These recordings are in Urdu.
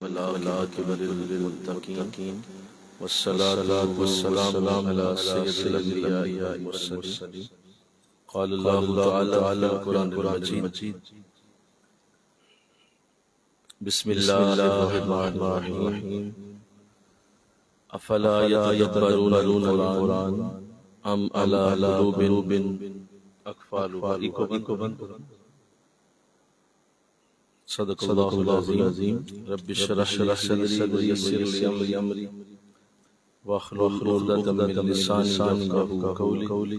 والعاقبۃ للمتقین والصلاة والسلام علی سید الانبیاء والمرسلین. قال اللہ تعالی فی القرآن المجید بسم اللہ الرحمن الرحیم افلا یتدبرون القرآن ام علی قلوب اقفالها. صدق اللہ العظیم. رب اشرح لي صدری ويسر لي امری واحلل عقدۃ من لسانی يفقهوا قولی.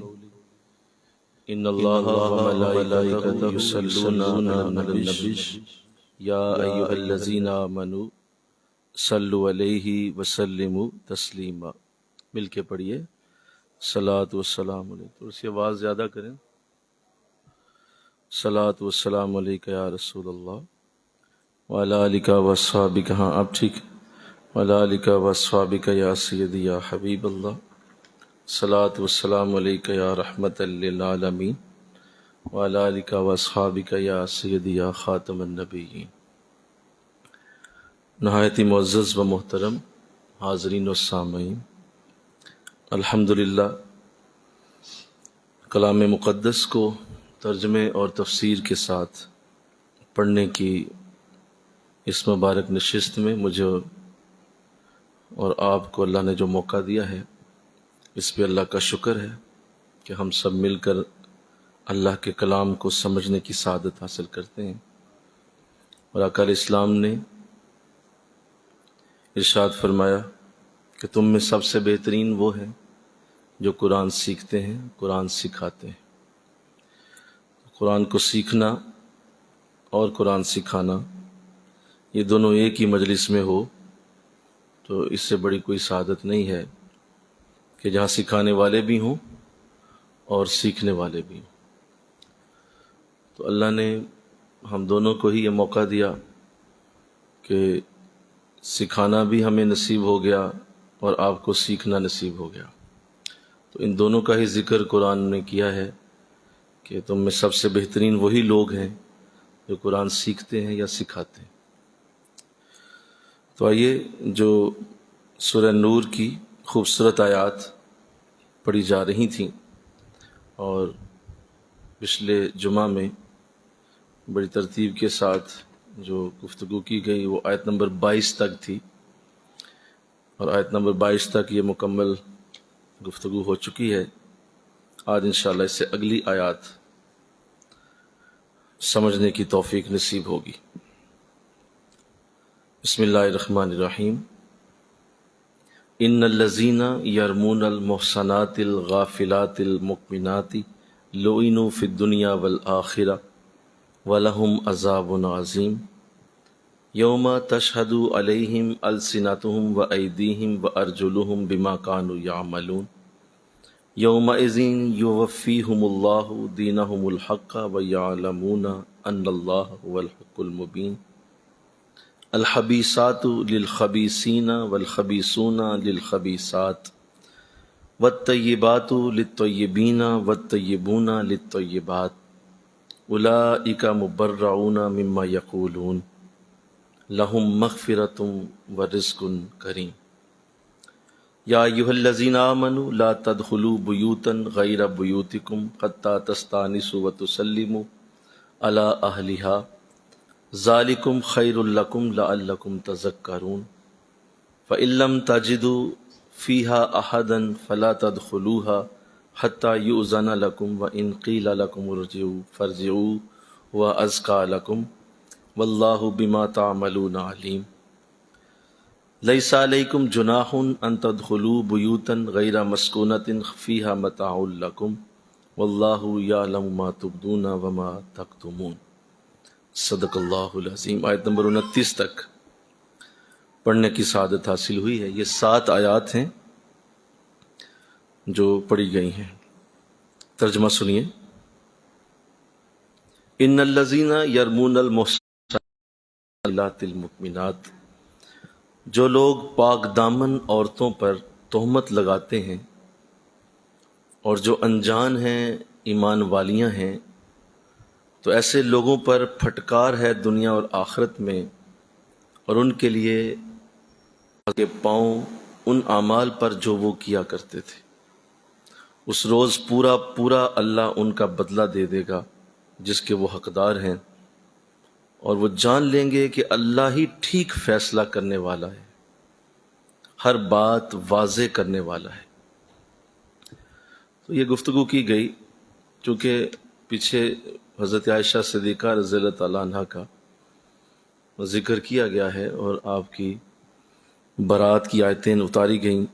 ان اللہ وملائکتہ یصلون علی النبی یا ایھا الذین آمنوا صلوا علیہ وسلموا تسلیما. مل کے پڑھیے صلاۃ والسلام علیہ. تھوڑی سی آواز زیادہ کریں. صلاۃ والسلام علیک یا رسول اللہ وعلی آلک واصحابک. ہاں اب ٹھیک. وعلی آلک واصحابک یا سیدی یا حبیب اللہ. صلاۃ والسلام علیک یا رحمت للعالمین وعلی آلک واصحابک یا سیدی یا خاتم النبیین. نہایت ہی معزز و محترم حاضرین و سامعین، الحمدللہ کلام مقدس کو ترجمے اور تفسیر کے ساتھ پڑھنے کی اس مبارک نشست میں مجھے اور آپ کو اللہ نے جو موقع دیا ہے، اس پہ اللہ کا شکر ہے کہ ہم سب مل کر اللہ کے کلام کو سمجھنے کی سعادت حاصل کرتے ہیں. اور آقا علیہ السلام نے ارشاد فرمایا کہ تم میں سب سے بہترین وہ ہیں جو قرآن سیکھتے ہیں، قرآن سکھاتے ہیں. قرآن کو سیکھنا اور قرآن سکھانا یہ دونوں ایک ہی مجلس میں ہو تو اس سے بڑی کوئی سعادت نہیں ہے کہ جہاں سکھانے والے بھی ہوں اور سیکھنے والے بھی ہوں. تو اللہ نے ہم دونوں کو ہی یہ موقع دیا کہ سکھانا بھی ہمیں نصیب ہو گیا اور آپ کو سیکھنا نصیب ہو گیا. تو ان دونوں کا ہی ذکر قرآن نے کیا ہے کہ تم میں سب سے بہترین وہی لوگ ہیں جو قرآن سیکھتے ہیں یا سکھاتے ہیں. تو آئیے جو سورہ نور کی خوبصورت آیات پڑھی جا رہی تھیں اور پچھلے جمعہ میں بڑی ترتیب کے ساتھ جو گفتگو کی گئی وہ آیت نمبر 22 تک تھی، اور آیت نمبر 22 تک یہ مکمل گفتگو ہو چکی ہے. آج انشاءاللہ اس سے اگلی آیات سمجھنے کی توفیق نصیب ہوگی. بسم اللہ الرحمن الرحیم. ان الذین یرمون المحصنات الغافلات المؤمنات لعنوا فی الدنیا والآخرہ وَلَهُمْ عَذَابٌ عَظِيمٌ. یوم تشہد علیہم السنتہم وایدیہم وارجلہم بما كانوا یعملون. یومئذ یوفیہم اللہ دینہم الحق ویعلمون ان اللہ هو الحق المبین. الخبیثات للخبیثین والخبیثون للخبیثات والطیبات للطیبین والطیبون للطیبات اولئک مبرؤون مما یقولون لہم مغفرۃ ورزق کریم. یا ایھا الذین آمنوا لا تدخلوا بیوتا غیر بیوتکم حتی تستأنسوا وتسلموا علی اہلہا ذالکم خیر لکم لعلکم تذکرون. فإن لم تجدوا فیہا احدا فلا تدخلوها حتی یؤذن لکم وإن قیل لکم ارجعوا فارجعوا هو ازکیٰ لکم واللہ بما تعملون علیم. لیس علیکم جناح ان تدخلوا بیوتا غیر مسکونۃ فیہا متاع لکم واللہ یعلم ما تبدون وما تکتمون. صدق اللہ العظیم. آیت نمبر 29 تک پڑھنے کی سعادت حاصل ہوئی ہے. یہ 7 آیات ہیں جو پڑھی گئی ہیں. ترجمہ سنیے. ان الذین یرمون المحصنات المؤمنات، جو لوگ پاک دامن عورتوں پر تہمت لگاتے ہیں اور جو انجان ہیں، ایمان والیاں ہیں، تو ایسے لوگوں پر پھٹکار ہے دنیا اور آخرت میں، اور ان کے لیے کے پاؤں ان اعمال پر جو وہ کیا کرتے تھے۔ اس روز پورا پورا اللہ ان کا بدلہ دے دے گا جس کے وہ حقدار ہیں، اور وہ جان لیں گے کہ اللہ ہی ٹھیک فیصلہ کرنے والا ہے، ہر بات واضح کرنے والا ہے۔ تو یہ گفتگو کی گئی چونکہ پیچھے حضرت عائشہ صدیقہ رضی اللہ تعالیٰ عنہ کا ذکر کیا گیا ہے اور آپ کی برات کی آیتیں اتاری گئیں،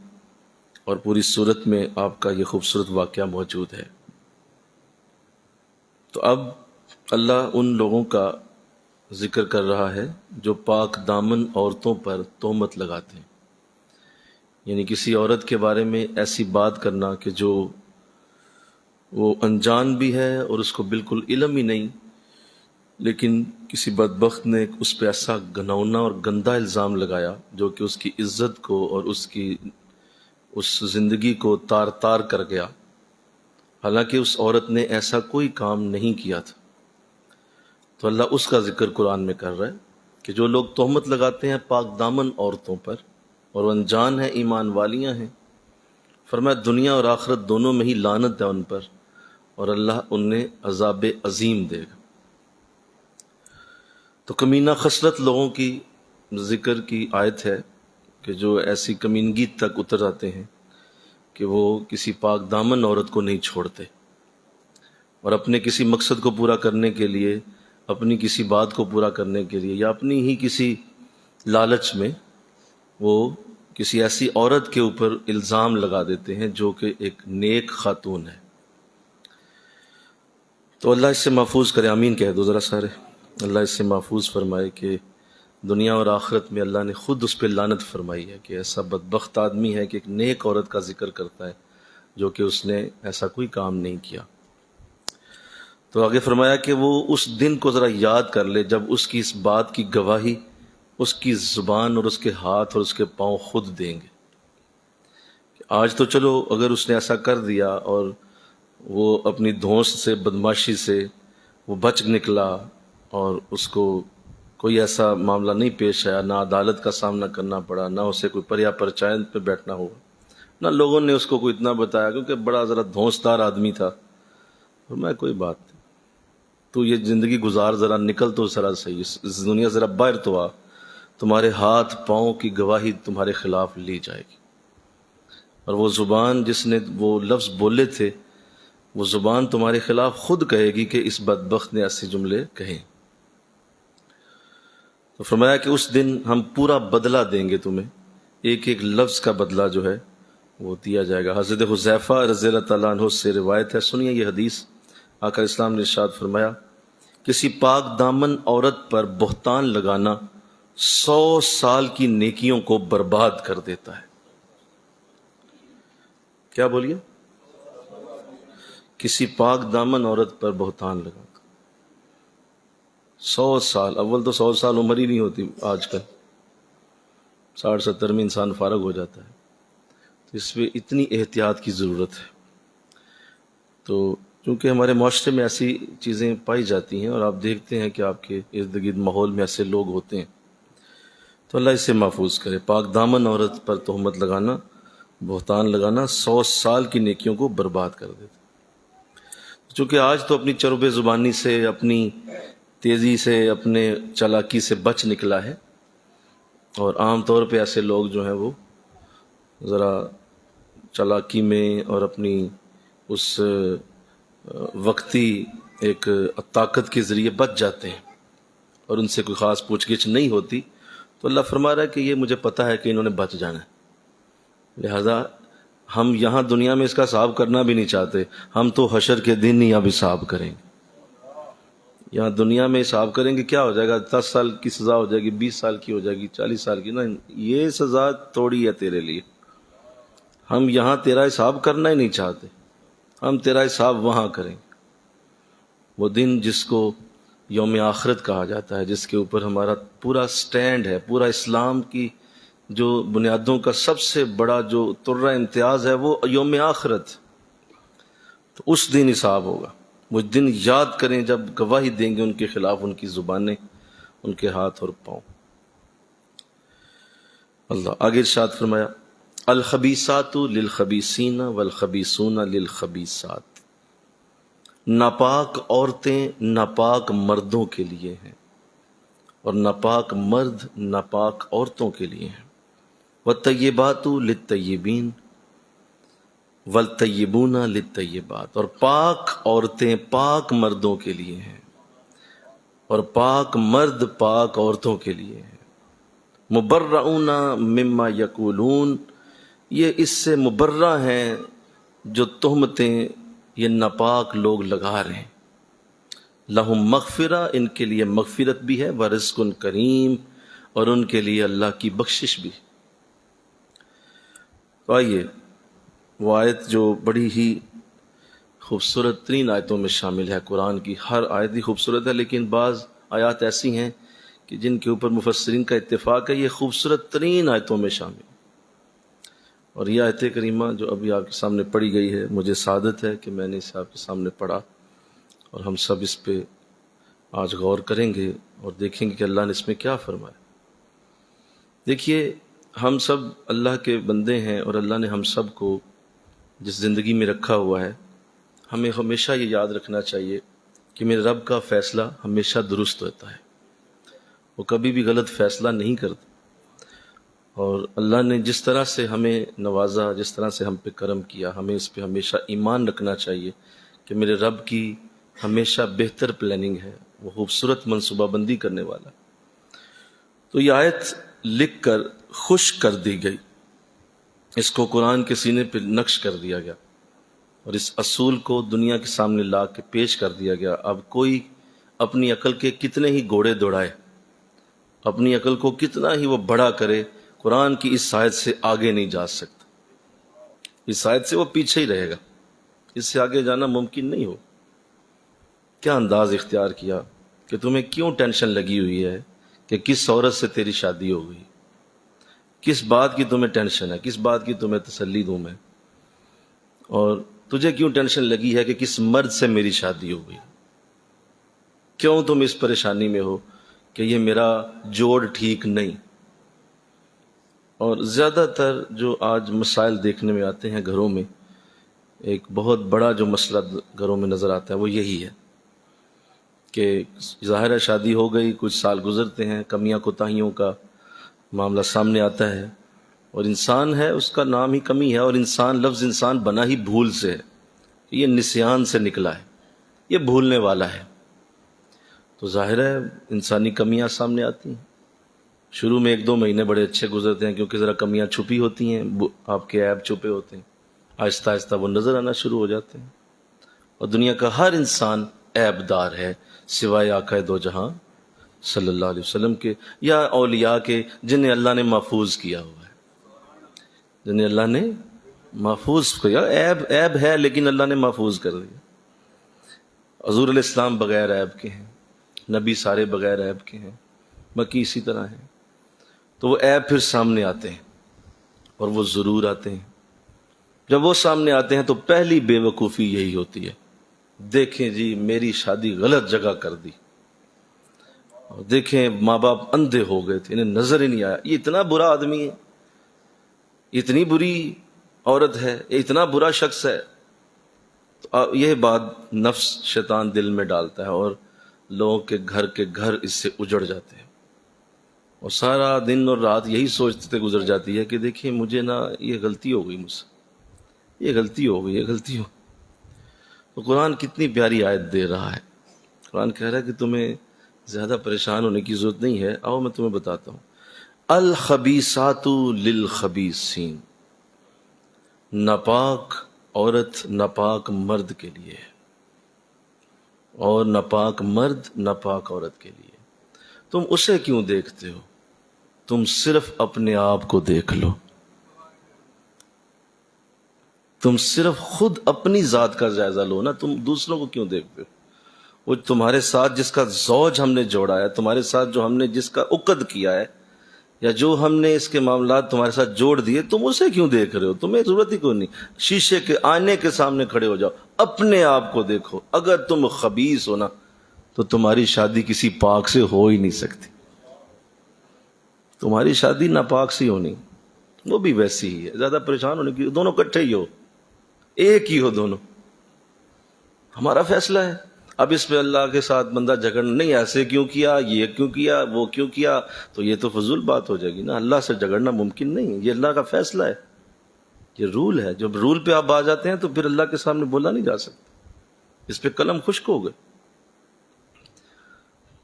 اور پوری صورت میں آپ کا یہ خوبصورت واقعہ موجود ہے۔ تو اب اللہ ان لوگوں کا ذکر کر رہا ہے جو پاک دامن عورتوں پر تہمت لگاتے ہیں، یعنی کسی عورت کے بارے میں ایسی بات کرنا کہ جو وہ انجان بھی ہے اور اس کو بالکل علم ہی نہیں، لیکن کسی بدبخت نے اس پہ ایسا گھناؤنا اور گندا الزام لگایا جو کہ اس کی عزت کو اور اس زندگی کو تار تار کر گیا، حالانکہ اس عورت نے ایسا کوئی کام نہیں کیا تھا۔ تو اللہ اس کا ذکر قرآن میں کر رہا ہے کہ جو لوگ تہمت لگاتے ہیں پاک دامن عورتوں پر اور انجان ہیں، ایمان والیاں ہیں، فرمایا دنیا اور آخرت دونوں میں ہی لعنت ہے ان پر، اور اللہ انہیں عذاب عظیم دے گا۔ تو کمینہ خصلت لوگوں کی ذکر کی آیت ہے کہ جو ایسی کمینگی تک اتر آتے ہیں کہ وہ کسی پاک دامن عورت کو نہیں چھوڑتے، اور اپنے کسی مقصد کو پورا کرنے کے لیے، اپنی کسی بات کو پورا کرنے کے لیے، یا اپنی ہی کسی لالچ میں وہ کسی ایسی عورت کے اوپر الزام لگا دیتے ہیں جو کہ ایک نیک خاتون ہے۔ تو اللہ اس سے محفوظ کرے، آمین کہہ دو ذرا سارے۔ اللہ اس سے محفوظ فرمائے کہ دنیا اور آخرت میں اللہ نے خود اس پہ لعنت فرمائی ہے کہ ایسا بدبخت آدمی ہے کہ ایک نیک عورت کا ذکر کرتا ہے جو کہ اس نے ایسا کوئی کام نہیں کیا۔ تو آگے فرمایا کہ وہ اس دن کو ذرا یاد کر لے جب اس کی اس بات کی گواہی اس کی زبان اور اس کے ہاتھ اور اس کے پاؤں خود دیں گے۔ آج تو چلو اگر اس نے ایسا کر دیا اور وہ اپنی دھونس سے، بدماشی سے وہ بچ نکلا اور اس کو کوئی ایسا معاملہ نہیں پیش آیا، نہ عدالت کا سامنا کرنا پڑا، نہ اسے کوئی پریا پرچائن پہ بیٹھنا ہوا، نہ لوگوں نے اس کو کوئی اتنا بتایا کیونکہ بڑا ذرا دھونسدار آدمی تھا۔ اور میں کوئی بات نہیں، تو یہ زندگی گزار، ذرا نکل تو ذرا صحیح، اس دنیا ذرا باہر تو آ، تمہارے ہاتھ پاؤں کی گواہی تمہارے خلاف لی جائے گی، اور وہ زبان جس نے وہ لفظ بولے تھے وہ زبان تمہارے خلاف خود کہے گی کہ اس بدبخت نے ایسے جملے کہیں۔ تو فرمایا کہ اس دن ہم پورا بدلہ دیں گے تمہیں، ایک ایک لفظ کا بدلہ جو ہے وہ دیا جائے گا۔ حضرت حذیفہ رضی اللہ تعالیٰ عنہ سے روایت ہے، سنیے یہ حدیث۔ آقا اسلام نے ارشاد فرمایا کسی پاک دامن عورت پر بہتان لگانا 100 سال کی نیکیوں کو برباد کر دیتا ہے۔ کیا بولیے؟ کسی پاک دامن عورت پر بہتان لگا 100 سال، اول تو 100 سال عمر ہی نہیں ہوتی آج کل، 60-70 میں انسان فارغ ہو جاتا ہے، تو اس میں اتنی احتیاط کی ضرورت ہے۔ تو چونکہ ہمارے معاشرے میں ایسی چیزیں پائی جاتی ہیں اور آپ دیکھتے ہیں کہ آپ کے ارد گرد ماحول میں ایسے لوگ ہوتے ہیں، تو اللہ اس سے محفوظ کرے۔ پاک دامن عورت پر تہمت لگانا، بہتان لگانا 100 سال کی نیکیوں کو برباد کر دیتا۔ چونکہ آج تو اپنی چرب زبانی سے، اپنی تیزی سے، اپنے چالاکی سے بچ نکلا ہے، اور عام طور پہ ایسے لوگ جو ہیں وہ ذرا چالاکی میں اور اپنی اس وقتی ایک طاقت کے ذریعے بچ جاتے ہیں اور ان سے کوئی خاص پوچھ گچھ نہیں ہوتی۔ تو اللہ فرما رہا ہے کہ یہ مجھے پتہ ہے کہ انہوں نے بچ جانا ہے، لہذا ہم یہاں دنیا میں اس کا حساب کرنا بھی نہیں چاہتے، ہم تو حشر کے دن ہی اب حساب کریں گے۔ یہاں دنیا میں حساب کریں گے، کیا ہو جائے گا، 10 سال کی سزا ہو جائے گی، 20 سال کی ہو جائے گی، 40 سال کی، نا یہ سزا تھوڑی ہے تیرے لیے۔ ہم یہاں تیرا حساب کرنا ہی نہیں چاہتے، ہم تیرا حساب وہاں کریں گے۔ وہ دن جس کو یوم آخرت کہا جاتا ہے، جس کے اوپر ہمارا پورا سٹینڈ ہے، پورا اسلام کی جو بنیادوں کا سب سے بڑا جو ترہ امتیاز ہے وہ یوم آخرت، تو اس دن حساب ہوگا۔ وہ دن یاد کریں جب گواہی دیں گے ان کے خلاف ان کی زبانیں، ان کے ہاتھ اور پاؤں۔ اللہ آگے ارشاد فرمایا الخبیثات للخبیثین والخبیثون للخبیثات، ناپاک عورتیں ناپاک مردوں کے لیے ہیں اور ناپاک مرد ناپاک عورتوں کے لیے ہیں، والطیبات للطیبین والطیبون للطیبات، اور پاک عورتیں پاک مردوں کے لیے ہیں اور پاک مرد پاک عورتوں کے لیے ہیں، مبرعون مما یقولون، یہ اس سے مبرہ ہیں جو تہمتیں یہ ناپاک لوگ لگا رہے ہیں، لہم مغفرہ، ان کے لیے مغفرت بھی ہے، ورزق کریم، اور ان کے لیے اللہ کی بخشش بھی۔ تو آئیے وہ آیت جو بڑی ہی خوبصورت ترین آیتوں میں شامل ہے، قرآن کی ہر آیت ہی خوبصورت ہے، لیکن بعض آیات ایسی ہیں کہ جن کے اوپر مفسرین کا اتفاق ہے یہ خوبصورت ترین آیتوں میں شامل۔ اور یہ آیت کریمہ جو ابھی آپ کے سامنے پڑھی گئی ہے، مجھے سعادت ہے کہ میں نے اسے آپ کے سامنے پڑھا، اور ہم سب اس پہ آج غور کریں گے اور دیکھیں گے کہ اللہ نے اس میں کیا فرمایا۔ دیکھیے ہم سب اللہ کے بندے ہیں، اور اللہ نے ہم سب کو جس زندگی میں رکھا ہوا ہے، ہمیں ہمیشہ یہ یاد رکھنا چاہیے کہ میرے رب کا فیصلہ ہمیشہ درست ہوتا ہے، وہ کبھی بھی غلط فیصلہ نہیں کرتا، اور اللہ نے جس طرح سے ہمیں نوازا، جس طرح سے ہم پہ کرم کیا، ہمیں اس پہ ہمیشہ ایمان رکھنا چاہیے کہ میرے رب کی ہمیشہ بہتر پلاننگ ہے، وہ خوبصورت منصوبہ بندی کرنے والا۔ تو یہ آیت لکھ کر خوش کر دی گئی، اس کو قرآن کے سینے پہ نقش کر دیا گیا، اور اس اصول کو دنیا کے سامنے لا کے پیش کر دیا گیا۔ اب کوئی اپنی عقل کے کتنے ہی گھوڑے دوڑائے، اپنی عقل کو کتنا ہی وہ بڑا کرے، قرآن کی اس آیت سے آگے نہیں جا سکتا، اس آیت سے وہ پیچھے ہی رہے گا، اس سے آگے جانا ممکن نہیں ہو۔ کیا انداز اختیار کیا کہ تمہیں کیوں ٹینشن لگی ہوئی ہے کہ کس عورت سے تیری شادی ہو گئی، کس بات کی تمہیں ٹینشن ہے، کس بات کی تمہیں تسلی دوں میں، اور تجھے کیوں ٹینشن لگی ہے کہ کس مرد سے میری شادی ہو گئی، کیوں تم اس پریشانی میں ہو کہ یہ میرا جوڑ ٹھیک نہیں۔ اور زیادہ تر جو آج مسائل دیکھنے میں آتے ہیں گھروں میں، ایک بہت بڑا جو مسئلہ گھروں میں نظر آتا ہے وہ یہی ہے کہ ظاہر ہے شادی ہو گئی، کچھ سال گزرتے ہیں، کمیاں کوتاہیوں کا معاملہ سامنے آتا ہے، اور انسان ہے اس کا نام ہی کمی ہے، اور انسان لفظ انسان بنا ہی بھول سے ہے، یہ نسیان سے نکلا ہے، یہ بھولنے والا ہے، تو ظاہر ہے انسانی کمیاں سامنے آتی ہیں۔ شروع میں 1-2 مہینے بڑے اچھے گزرتے ہیں کیونکہ ذرا کمیاں چھپی ہوتی ہیں، آپ کے عیب چھپے ہوتے ہیں، آہستہ آہستہ وہ نظر آنا شروع ہو جاتے ہیں، اور دنیا کا ہر انسان عیب دار ہے سوائے آقا دو جہاں صلی اللہ علیہ وسلم کے، یا اولیاء کے جنہیں اللہ نے محفوظ کیا ہوا ہے، جنہیں اللہ نے محفوظ کیا۔ عیب ہے لیکن اللہ نے محفوظ کر دیا۔ حضور علیہ السلام بغیر عیب کے ہیں، نبی سارے بغیر عیب کے ہیں، باقی اسی طرح ہیں، تو وہ عیب پھر سامنے آتے ہیں، اور وہ ضرور آتے ہیں۔ جب وہ سامنے آتے ہیں تو پہلی بے وقوفی یہی ہوتی ہے، دیکھیں جی میری شادی غلط جگہ کر دی، اور دیکھیں ماں باپ اندھے ہو گئے تھے، انہیں نظر ہی نہیں آیا، یہ اتنا برا آدمی ہے، اتنی بری عورت ہے، یہ اتنا برا شخص ہے۔ تو یہ بات نفس شیطان دل میں ڈالتا ہے، اور لوگوں کے گھر اس سے اجڑ جاتے ہیں، اور سارا دن اور رات یہی سوچتے گزر جاتی ہے کہ دیکھیں مجھے نا یہ غلطی ہو گئی مجھ سے، یہ غلطی ہو گئی، یہ غلطی ہو۔ تو قرآن کتنی پیاری آیت دے رہا ہے، قرآن کہہ رہا ہے کہ تمہیں زیادہ پریشان ہونے کی ضرورت نہیں ہے، آؤ میں تمہیں بتاتا ہوں۔ الخبیثات للخبیثین، ناپاک عورت ناپاک مرد کے لیے ہے، اور ناپاک مرد ناپاک عورت کے لیے۔ تم اسے کیوں دیکھتے ہو، تم صرف اپنے آپ کو دیکھ لو، تم صرف خود اپنی ذات کا جائزہ لو نا، تم دوسروں کو کیوں دیکھتے ہو؟ وہ تمہارے ساتھ جس کا زوج ہم نے جوڑا ہے، تمہارے ساتھ جو ہم نے جس کا عقد کیا ہے، یا جو ہم نے اس کے معاملات تمہارے ساتھ جوڑ دیے، تم اسے کیوں دیکھ رہے ہو؟ تمہیں ضرورت ہی کوئی نہیں۔ شیشے کے آئینے کے سامنے کھڑے ہو جاؤ، اپنے آپ کو دیکھو۔ اگر تم خبیث ہو نا تو تمہاری شادی کسی پاک سے ہو ہی نہیں سکتی، تمہاری شادی ناپاک سی ہونی، وہ بھی ویسی ہی ہے، زیادہ پریشان ہونے کی، دونوں اکٹھے ہی ہو، ایک ہی ہو دونوں، ہمارا فیصلہ ہے۔ اب اس پہ اللہ کے ساتھ بندہ جھگڑ نہیں، ایسے کیوں کیا، یہ کیوں کیا، وہ کیوں کیا، تو یہ تو فضول بات ہو جائے گی نا، اللہ سے جھگڑنا ممکن نہیں ہے، یہ اللہ کا فیصلہ ہے، یہ رول ہے۔ جب رول پہ آپ آ جاتے ہیں تو پھر اللہ کے سامنے بولا نہیں جا سکتا، اس پہ قلم خشک ہو گئے۔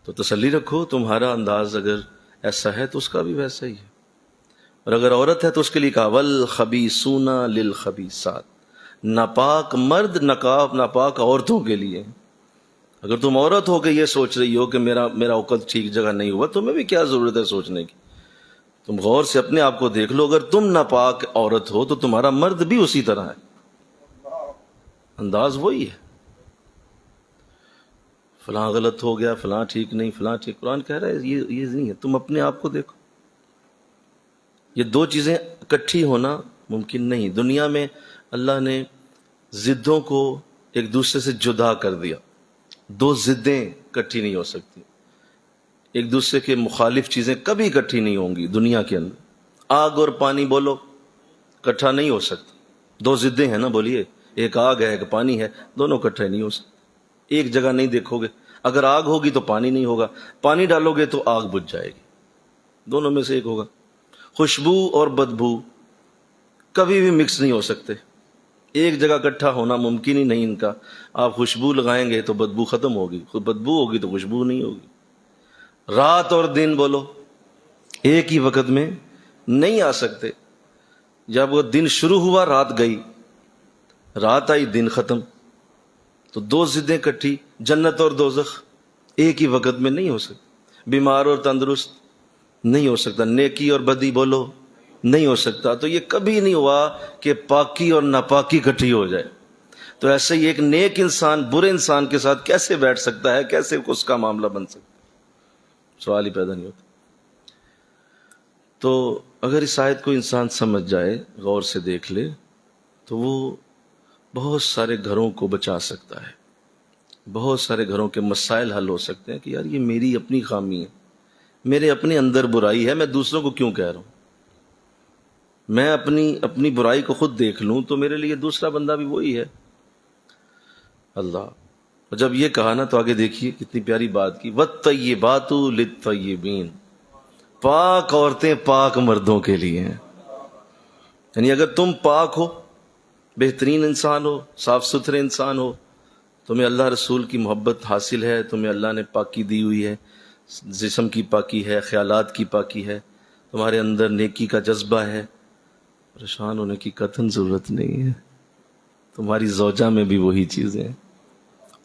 تو تسلی رکھو، تمہارا انداز اگر ایسا ہے تو اس کا بھی ویسا ہی ہے، اور اگر عورت ہے تو اس کے لیے کہا والخبیثون للخبیثات، ناپاک مرد ناپاک عورتوں کے لیے۔ اگر تم عورت ہو کے یہ سوچ رہی ہو کہ میرا وقت ٹھیک جگہ نہیں ہوا، تمہیں بھی کیا ضرورت ہے سوچنے کی؟ تم غور سے اپنے آپ کو دیکھ لو، اگر تم ناپاک عورت ہو تو تمہارا مرد بھی اسی طرح ہے، انداز وہی ہے، فلاں غلط ہو گیا، فلاں ٹھیک نہیں، فلاں ٹھیک۔ قرآن کہہ رہا ہے یہ نہیں ہے، تم اپنے آپ کو دیکھو۔ یہ دو چیزیں اکٹھی ہونا ممکن نہیں۔ دنیا میں اللہ نے ضدوں کو ایک دوسرے سے جدا کر دیا، دو ضدیں اکٹھی نہیں ہو سکتی، ایک دوسرے کے مخالف چیزیں کبھی اکٹھی نہیں ہوں گی دنیا کے اندر۔ آگ اور پانی بولو اکٹھا نہیں ہو سکتا، دو ضدیں ہیں نا، بولیے، ایک آگ ہے ایک پانی ہے، دونوں اکٹھے نہیں ہو سکتے، ایک جگہ نہیں دیکھو گے، اگر آگ ہوگی تو پانی نہیں ہوگا، پانی ڈالو گے تو آگ بجھ جائے گی، دونوں میں سے ایک ہوگا۔ خوشبو اور بدبو کبھی بھی مکس نہیں ہو سکتے، ایک جگہ اکٹھا ہونا ممکن ہی نہیں ان کا۔ آپ خوشبو لگائیں گے تو بدبو ختم ہوگی، بدبو ہوگی تو خوشبو نہیں ہوگی۔ رات اور دن بولو ایک ہی وقت میں نہیں آ سکتے، جب وہ دن شروع ہوا رات گئی، رات آئی دن ختم، تو دو ضدیں کٹھی، جنت اور دوزخ ایک ہی وقت میں نہیں ہو سکتی، بیمار اور تندرست نہیں ہو سکتا، نیکی اور بدی بولو نہیں ہو سکتا۔ تو یہ کبھی نہیں ہوا کہ پاکی اور ناپاکی کٹھی ہو جائے۔ تو ایسے ہی ایک نیک انسان برے انسان کے ساتھ کیسے بیٹھ سکتا ہے، کیسے اس کا معاملہ بن سکتا ہے، سوال ہی پیدا نہیں ہوتا۔ تو اگر اس آیت کو انسان سمجھ جائے، غور سے دیکھ لے، تو وہ بہت سارے گھروں کو بچا سکتا ہے، بہت سارے گھروں کے مسائل حل ہو سکتے ہیں کہ یار یہ میری اپنی خامی ہے، میرے اپنے اندر برائی ہے، میں دوسروں کو کیوں کہہ رہا ہوں؟ میں اپنی برائی کو خود دیکھ لوں تو میرے لیے دوسرا بندہ بھی وہی ہے۔ اللہ، اور جب یہ کہا نا تو آگے دیکھیے کتنی پیاری بات کی، وَالطَّيِّبَاتُ لِلطَّيِّبِينَ، پاک عورتیں پاک مردوں کے لیے ہیں۔ یعنی اگر تم پاک ہو، بہترین انسان ہو، صاف ستھرے انسان ہو، تمہیں اللہ رسول کی محبت حاصل ہے، تمہیں اللہ نے پاکی دی ہوئی ہے، جسم کی پاکی ہے، خیالات کی پاکی ہے، تمہارے اندر نیکی کا جذبہ ہے، پریشان ہونے کی قطعاً ضرورت نہیں ہے۔ تمہاری زوجہ میں بھی وہی چیزیں ہیں،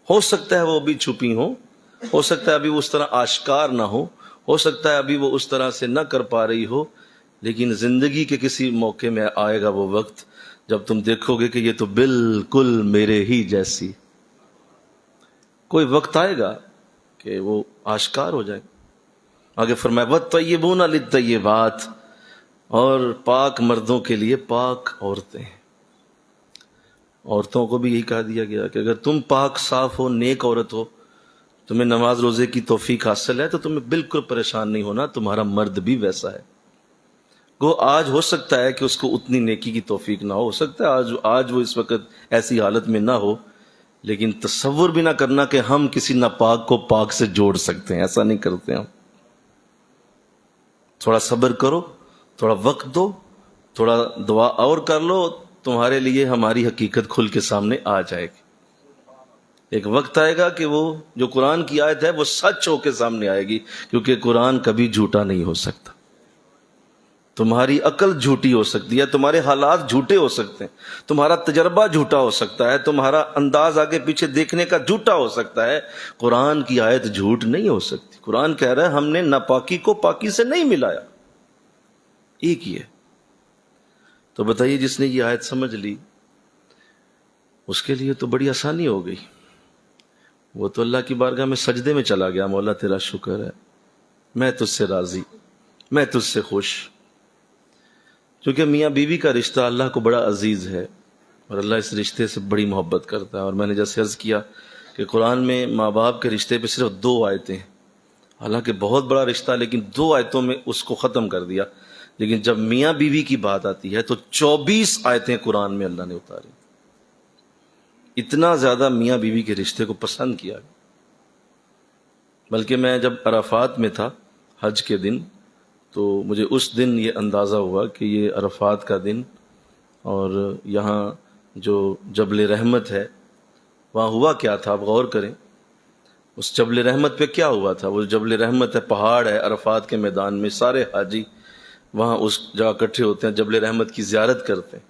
ہو سکتا ہے وہ بھی چھپی ہوں، ہو سکتا ہے ابھی وہ اس طرح آشکار نہ ہو سکتا ہے ابھی وہ اس طرح سے نہ کر پا رہی ہو، لیکن زندگی کے کسی موقع میں آئے گا وہ وقت جب تم دیکھو گے کہ یہ تو بالکل میرے ہی جیسی۔ کوئی وقت آئے گا کہ وہ آشکار ہو جائے گا۔ آگے فرمایا وَالطَّيِّبُونَ لِلطَّيِّبَاتِ، اور پاک مردوں کے لیے پاک عورتیں۔ عورتوں کو بھی یہی کہا دیا گیا کہ اگر تم پاک صاف ہو، نیک عورت ہو، تمہیں نماز روزے کی توفیق حاصل ہے، تو تمہیں بالکل پریشان نہیں ہونا، تمہارا مرد بھی ویسا ہے۔ گو آج ہو سکتا ہے کہ اس کو اتنی نیکی کی توفیق نہ ہو سکتا ہے آج وہ اس وقت ایسی حالت میں نہ ہو، لیکن تصور بھی نہ کرنا کہ ہم کسی ناپاک کو پاک سے جوڑ سکتے ہیں، ایسا نہیں کرتے ہم۔ تھوڑا صبر کرو، تھوڑا وقت دو، تھوڑا دعا اور کر لو، تمہارے لیے ہماری حقیقت کھل کے سامنے آ جائے گی۔ ایک وقت آئے گا کہ وہ جو قرآن کی آیت ہے وہ سچ ہو کے سامنے آئے گی، کیونکہ قرآن کبھی جھوٹا نہیں ہو سکتا۔ تمہاری عقل جھوٹی ہو سکتی ہے، تمہارے حالات جھوٹے ہو سکتے ہیں، تمہارا تجربہ جھوٹا ہو سکتا ہے، تمہارا انداز آگے پیچھے دیکھنے کا جھوٹا ہو سکتا ہے، قرآن کی آیت جھوٹ نہیں ہو سکتی۔ قرآن کہہ رہا ہے ہم نے ناپاکی کو پاکی سے نہیں ملایا، ایک ہی ہے۔ تو بتائیے جس نے یہ آیت سمجھ لی اس کے لیے تو بڑی آسانی ہو گئی، وہ تو اللہ کی بارگاہ میں سجدے میں چلا گیا، مولا تیرا شکر ہے، میں تجھ سے راضی، میں تجھ سے خوش۔ کیونکہ میاں بیوی کا رشتہ اللہ کو بڑا عزیز ہے، اور اللہ اس رشتے سے بڑی محبت کرتا ہے۔ اور میں نے جیسے عرض کیا کہ قرآن میں ماں باپ کے رشتے پہ صرف 2 آیتیں ہیں، حالانکہ بہت بڑا رشتہ، لیکن 2 آیتوں میں اس کو ختم کر دیا. لیکن جب میاں بیوی کی بات آتی ہے تو 24 آیتیں قرآن میں اللہ نے اتاری. اتنا زیادہ میاں بیوی کے رشتے کو پسند کیا. بلکہ میں جب عرفات میں تھا حج کے دن، تو مجھے اس دن یہ اندازہ ہوا کہ یہ عرفات کا دن، اور یہاں جو جبل رحمت ہے وہاں ہوا کیا تھا. آپ غور کریں اس جبل رحمت پہ کیا ہوا تھا. وہ جبل رحمت ہے، پہاڑ ہے عرفات کے میدان میں، سارے حاجی وہاں اس جگہ اکٹھے ہوتے ہیں، جبل رحمت کی زیارت کرتے ہیں.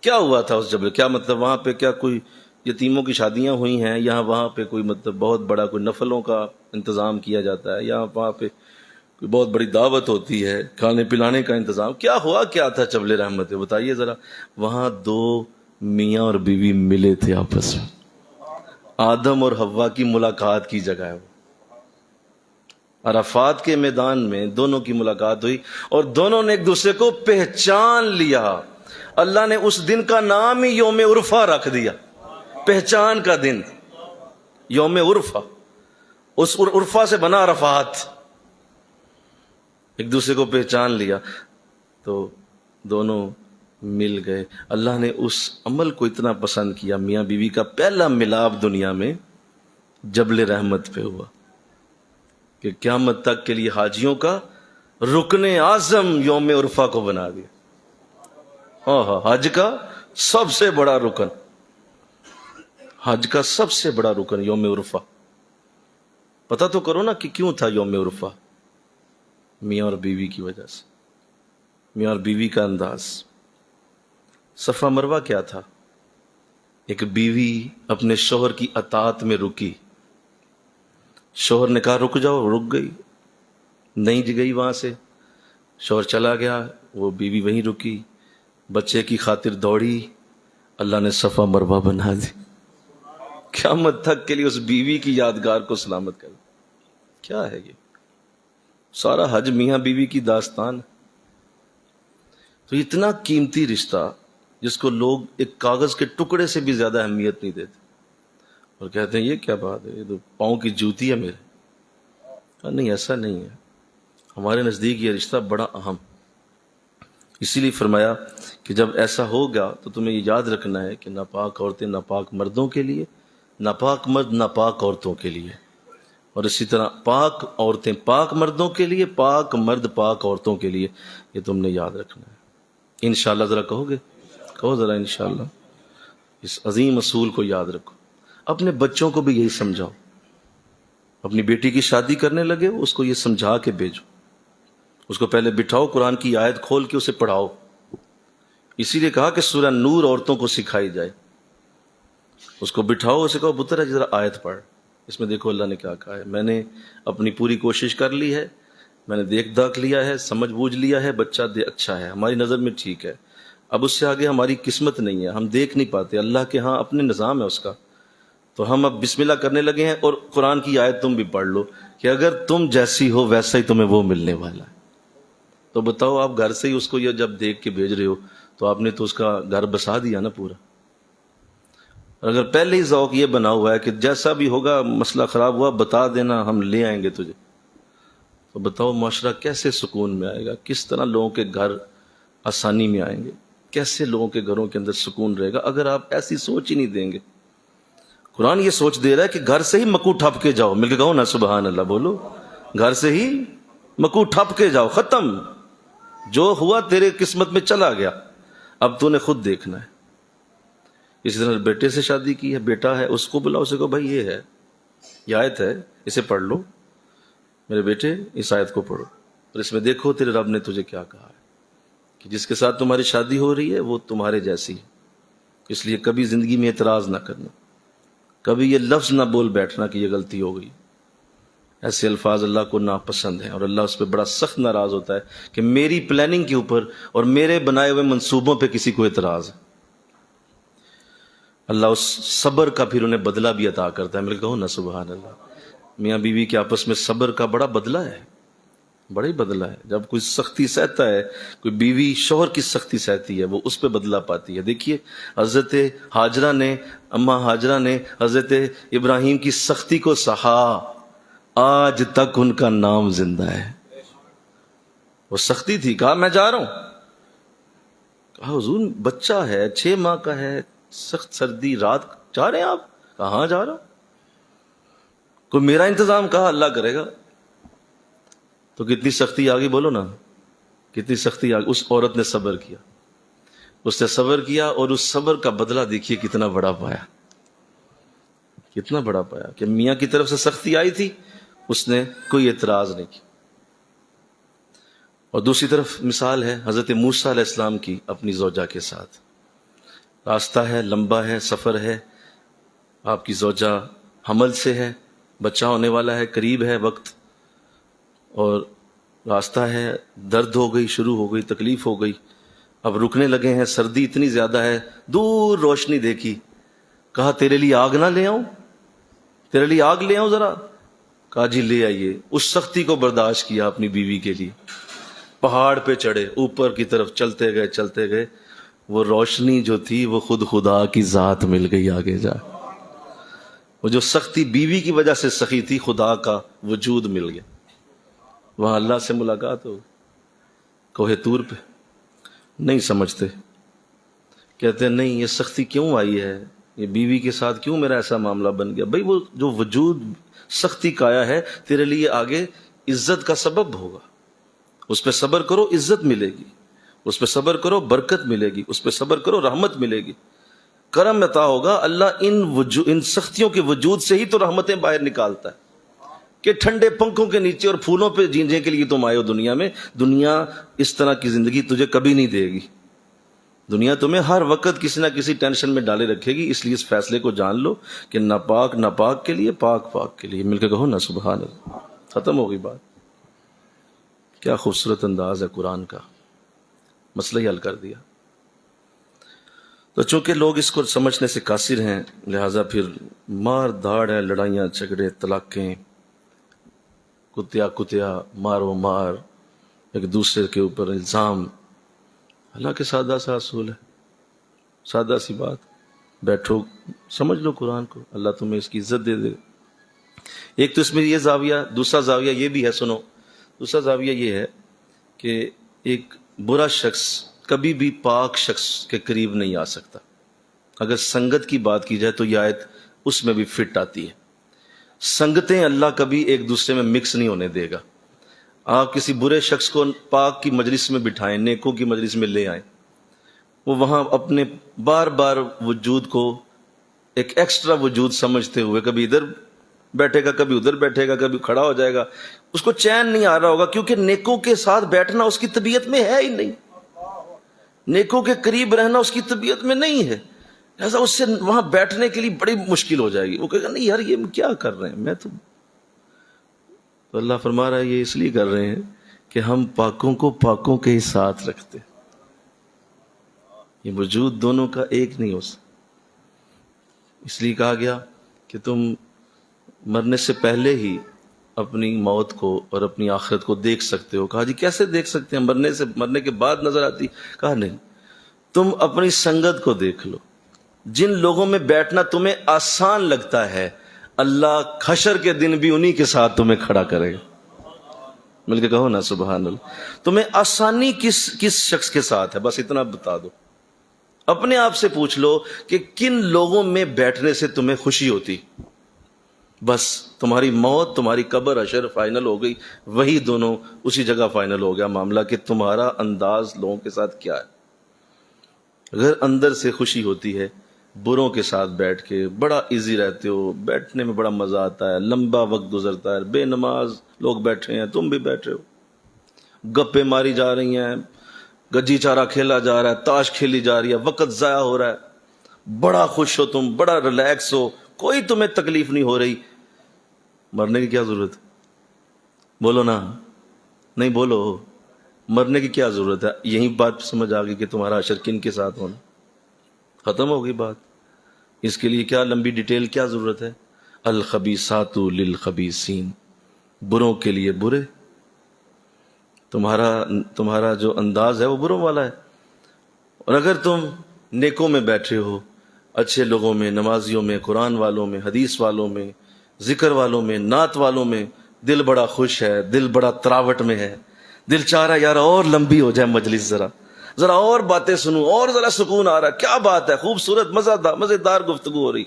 کیا ہوا تھا اس جبل، کیا مطلب وہاں پہ کیا کوئی یتیموں کی شادیاں ہوئی ہیں، یہاں وہاں پہ کوئی مطلب بہت بڑا کوئی نفلوں کا انتظام کیا جاتا ہے، یا وہاں پہ کوئی بہت بڑی دعوت ہوتی ہے، کھانے پلانے کا انتظام کیا ہوا کیا تھا جبل رحمت ہے، بتائیے ذرا. وہاں 2 میاں اور بیوی ملے تھے آپس میں. آدم اور حوا کی ملاقات کی جگہ ہے وہ. عرفات کے میدان میں دونوں کی ملاقات ہوئی اور دونوں نے ایک دوسرے کو پہچان لیا. اللہ نے اس دن کا نام ہی یوم عرفہ رکھ دیا، پہچان کا دن، یوم عرفہ. اس عرفہ سے بنا عرفات. ایک دوسرے کو پہچان لیا تو دونوں مل گئے. اللہ نے اس عمل کو اتنا پسند کیا. میاں بیوی کا پہلا ملاپ دنیا میں جبل رحمت پہ ہوا کہ قیامت تک کے لیے حاجیوں کا رکن اعظم یوم عرفہ کو بنا دیا. حج کا سب سے بڑا رکن، حج کا سب سے بڑا رکن یوم عرفہ. پتہ تو کرو نا کہ کیوں تھا یوم عرفہ. میاں اور بیوی کی وجہ سے، میاں اور بیوی کا انداز. صفا مروہ کیا تھا؟ ایک بیوی اپنے شوہر کی اطاعت میں رکی. شوہر نے کہا رک جاؤ، رک گئی، نہیں گئی وہاں سے. شوہر چلا گیا، وہ بیوی وہیں رکی، بچے کی خاطر دوڑی. اللہ نے صفا مروہ بنا دی. قیامت تک کے لیے اس بیوی کی یادگار کو سلامت کر دی. کیا ہے یہ؟ سارا حج میاں بیوی کی داستان. تو اتنا قیمتی رشتہ جس کو لوگ ایک کاغذ کے ٹکڑے سے بھی زیادہ اہمیت نہیں دیتے، اور کہتے ہیں یہ کیا بات ہے، یہ تو پاؤں کی جوتی ہے میرے. نہیں، ایسا نہیں ہے. ہمارے نزدیک یہ رشتہ بڑا اہم. اسی لیے فرمایا کہ جب ایسا ہوگا تو تمہیں یہ یاد رکھنا ہے کہ ناپاک عورتیں ناپاک مردوں کے لیے، ناپاک مرد ناپاک عورتوں کے لیے، اور اسی طرح پاک عورتیں پاک مردوں کے لیے، پاک مرد پاک عورتوں کے لیے. یہ تم نے یاد رکھنا ہے. انشاءاللہ ذرا کہو گے؟ کہو ذرا انشاءاللہ. اس عظیم اصول کو یاد رکھو. اپنے بچوں کو بھی یہی سمجھاؤ. اپنی بیٹی کی شادی کرنے لگے اس کو یہ سمجھا کے بھیجو. اس کو پہلے بٹھاؤ، قرآن کی آیت کھول کے اسے پڑھاؤ. اسی لیے کہا کہ سورہ نور عورتوں کو سکھائی جائے. اس کو بٹھاؤ، اسے کہو پتر ذرا آیت پڑھ، اس میں دیکھو اللہ نے کیا کہا ہے. میں نے اپنی پوری کوشش کر لی ہے، میں نے دیکھ داکھ لیا ہے، سمجھ بوجھ لیا ہے، بچہ اچھا ہے، ہماری نظر میں ٹھیک ہے. اب اس سے آگے ہماری قسمت نہیں ہے، ہم دیکھ نہیں پاتے. اللہ کے ہاں اپنے نظام ہے اس کا. تو ہم اب بسم اللہ کرنے لگے ہیں، اور قرآن کی آیت تم بھی پڑھ لو کہ اگر تم جیسی ہو ویسا ہی تمہیں وہ ملنے والا ہے. تو بتاؤ، آپ گھر سے ہی اس کو یہ جب دیکھ کے بھیج رہے ہو تو آپ نے تو اس کا گھر بسا دیا نا پورا. اور اگر پہلے ہی ذوق یہ بنا ہوا ہے کہ جیسا بھی ہوگا، مسئلہ خراب ہوا بتا دینا، ہم لے آئیں گے تجھے، تو بتاؤ معاشرہ کیسے سکون میں آئے گا؟ کس طرح لوگوں کے گھر آسانی میں آئیں گے؟ کیسے لوگوں کے گھروں کے اندر سکون رہے گا اگر آپ ایسی سوچ ہی نہیں دیں گے؟ قرآن یہ سوچ دے رہا ہے کہ گھر سے ہی مکو ٹھپ کے جاؤ. مل کے کہو نا سبحان اللہ، بولو. گھر سے ہی مکو ٹھپ کے جاؤ، ختم. جو ہوا تیرے قسمت میں چلا گیا، اب تو نے خود دیکھنا ہے. اسی طرح بیٹے سے شادی کی ہے، بیٹا ہے، اس کو بلاؤ، اسے کہو بھائی یہ ہے، یہ آیت ہے، اسے پڑھ لو میرے بیٹے، اس آیت کو پڑھو، اور اس میں دیکھو تیرے رب نے تجھے کیا کہا ہے کہ جس کے ساتھ تمہاری شادی ہو رہی ہے وہ تمہارے جیسی ہے. اس لیے کبھی زندگی میں اعتراض نہ کرنا، کبھی یہ لفظ نہ بول بیٹھنا کہ یہ غلطی ہو گئی. ایسے الفاظ اللہ کو ناپسند ہیں، اور اللہ اس پہ بڑا سخت ناراض ہوتا ہے کہ میری پلاننگ کے اوپر اور میرے بنائے ہوئے منصوبوں پہ کسی کو اعتراض ہے. اللہ اس صبر کا پھر انہیں بدلہ بھی عطا کرتا ہے. مل کہو نا سبحان اللہ. میاں بیوی کے آپس میں صبر کا بڑا بدلہ ہے، بڑا ہی بدلہ ہے. جب کوئی سختی سہتا ہے، کوئی بیوی شوہر کی سختی سہتی ہے، وہ اس پہ بدلہ پاتی ہے. دیکھیے حضرت ہاجرہ نے، اماں ہاجرہ نے حضرت ابراہیم کی سختی کو سہا، آج تک ان کا نام زندہ ہے. وہ سختی تھی، کہا میں جا رہا ہوں. کہا حضور بچہ ہے 6 ماہ کا ہے، سخت سردی، رات، جا رہے ہیں آپ؟ کہا ہاں جا رہا ہوں. کوئی میرا انتظام؟ کہا اللہ کرے گا. تو کتنی سختی آ گئی، بولو نا کتنی سختی آ گئی. اس عورت نے صبر کیا، اس نے صبر کیا، اور اس صبر کا بدلہ دیکھیے کتنا بڑا پایا، کتنا بڑا پایا کہ میاں کی طرف سے سختی آئی تھی، اس نے کوئی اعتراض نہیں کیا. اور دوسری طرف مثال ہے حضرت موسیٰ علیہ السلام کی اپنی زوجہ کے ساتھ. راستہ ہے، لمبا ہے، سفر ہے، آپ کی زوجہ حمل سے ہے، بچہ ہونے والا ہے، قریب ہے وقت، اور راستہ ہے، درد ہو گئی، شروع ہو گئی، تکلیف ہو گئی. اب رکنے لگے ہیں، سردی اتنی زیادہ ہے، دور روشنی دیکھی. کہا تیرے لیے آگ نہ لے آؤں، تیرے لیے آگ لے آؤں ذرا؟ کہا جی لے آئیے. اس سختی کو برداشت کیا اپنی بیوی کے لیے. پہاڑ پہ چڑھے، اوپر کی طرف چلتے گئے چلتے گئے. وہ روشنی جو تھی وہ خود خدا کی ذات مل گئی آگے جا. وہ جو سختی بیوی کی وجہ سے سخی تھی، خدا کا وجود مل گیا. وہاں اللہ سے ملاقات ہو. کوہ طور پہ نہیں سمجھتے، کہتے ہیں نہیں یہ سختی کیوں آئی ہے، یہ بیوی کے ساتھ کیوں میرا ایسا معاملہ بن گیا. بھائی وہ جو وجود سختی کا آیا ہے تیرے لیے آگے عزت کا سبب ہوگا. اس پہ صبر کرو، عزت ملے گی. اس پہ صبر کرو، برکت ملے گی. اس پہ صبر کرو، رحمت ملے گی، کرم عطا ہوگا. اللہ ان سختیوں کے وجود سے ہی تو رحمتیں باہر نکالتا ہے کہ ٹھنڈے پنکھوں کے نیچے اور پھولوں پہ جینے کے لیے تم آئے ہو دنیا میں. دنیا اس طرح کی زندگی تجھے کبھی نہیں دے گی. دنیا تمہیں ہر وقت کسی نہ کسی ٹینشن میں ڈالے رکھے گی. اس لیے اس فیصلے کو جان لو کہ ناپاک ناپاک کے لیے، پاک پاک کے لیے. مل کے کہو نا سبحان اللہ. ختم ہوگی بات. کیا خوبصورت انداز ہے قرآن کا، مسئلہ ہی حل کر دیا. تو چونکہ لوگ اس کو سمجھنے سے قاصر ہیں، لہٰذا پھر مار دھاڑ ہے، لڑائیاں جھگڑے، طلاقیں، کتیا مارو مار، ایک دوسرے کے اوپر الزام. اللہ کے سادہ سا اصول ہے، سادہ سی بات. بیٹھو سمجھ لو قرآن کو، اللہ تمہیں اس کی عزت دے دے. ایک تو اس میں یہ زاویہ، دوسرا زاویہ یہ بھی ہے، سنو. دوسرا زاویہ یہ ہے کہ ایک برا شخص کبھی بھی پاک شخص کے قریب نہیں آ سکتا. اگر سنگت کی بات کی جائے تو یہ آیت اس میں بھی فٹ آتی ہے. سنگتیں اللہ کبھی ایک دوسرے میں مکس نہیں ہونے دے گا. آپ کسی برے شخص کو پاک کی مجلس میں بٹھائیں، نیکوں کی مجلس میں لے آئیں، وہ وہاں اپنے بار بار وجود کو ایک ایکسٹرا وجود سمجھتے ہوئے کبھی ادھر بیٹھے گا، کبھی ادھر بیٹھے گا، کبھی کھڑا ہو جائے گا. اس کو چین نہیں آ رہا ہوگا، کیونکہ نیکوں کے ساتھ بیٹھنا اس کی طبیعت میں ہے ہی نہیں. نیکوں کے قریب رہنا اس کی طبیعت میں نہیں ہے. لہٰذا اس سے وہاں بیٹھنے کے لیے بڑی مشکل ہو جائے گی. وہ کہے گا نہیں یار یہ کیا کر رہے ہیں، میں تو اللہ فرما رہا ہے یہ اس لیے کر رہے ہیں کہ ہم پاکوں کو پاکوں کے ہی ساتھ رکھتے. یہ وجود دونوں کا ایک نہیں ہو سکتا. اس لیے کہا گیا کہ تم مرنے سے پہلے ہی اپنی موت کو اور اپنی آخرت کو دیکھ سکتے ہو. کہا جی کیسے دیکھ سکتے ہیں، مرنے کے بعد نظر آتی؟ کہا نہیں، تم اپنی سنگت کو دیکھ لو. جن لوگوں میں بیٹھنا تمہیں آسان لگتا ہے، اللہ حشر کے دن بھی انہی کے ساتھ تمہیں کھڑا کرے گا. مل کے کہو نا سبحان اللہ. تمہیں آسانی کس شخص کے ساتھ ہے، بس اتنا بتا دو. اپنے آپ سے پوچھ لو کہ کن لوگوں میں بیٹھنے سے تمہیں خوشی ہوتی. بس تمہاری موت، تمہاری قبر، حشر فائنل ہو گئی. وہی دونوں اسی جگہ فائنل ہو گیا معاملہ کہ تمہارا انداز لوگوں کے ساتھ کیا ہے. اگر اندر سے خوشی ہوتی ہے، بروں کے ساتھ بیٹھ کے بڑا ایزی رہتے ہو، بیٹھنے میں بڑا مزہ آتا ہے، لمبا وقت گزرتا ہے. بے نماز لوگ بیٹھے ہیں، تم بھی بیٹھے ہو، گپے ماری جا رہی ہیں، گجی چارہ کھیلا جا رہا ہے، تاش کھیلی جا رہی ہے، وقت ضائع ہو رہا ہے، بڑا خوش ہو تم، بڑا ریلیکس ہو، کوئی تمہیں تکلیف نہیں ہو رہی. مرنے کی کیا ضرورت ہے؟ بولو نا، نہیں بولو، مرنے کی کیا ضرورت ہے؟ یہی بات سمجھ آ گئی کہ تمہارا حشر کن کے ساتھ ہونا. ختم ہو گئی بات. اس کے لیے کیا لمبی ڈیٹیل، کیا ضرورت ہے؟ الخبیثات للخبیثین، بروں کے لیے برے. تمہارا جو انداز ہے وہ بروں والا ہے. اور اگر تم نیکوں میں بیٹھے ہو، اچھے لوگوں میں، نمازیوں میں، قرآن والوں میں، حدیث والوں میں، ذکر والوں میں، نعت والوں میں، دل بڑا خوش ہے، دل بڑا تراوٹ میں ہے، دل چاہ رہا ہے یار اور لمبی ہو جائے مجلس، ذرا اور باتیں سنوں، اور ذرا سکون آ رہا ہے، کیا بات ہے، خوبصورت مزیدار گفتگو ہو رہی،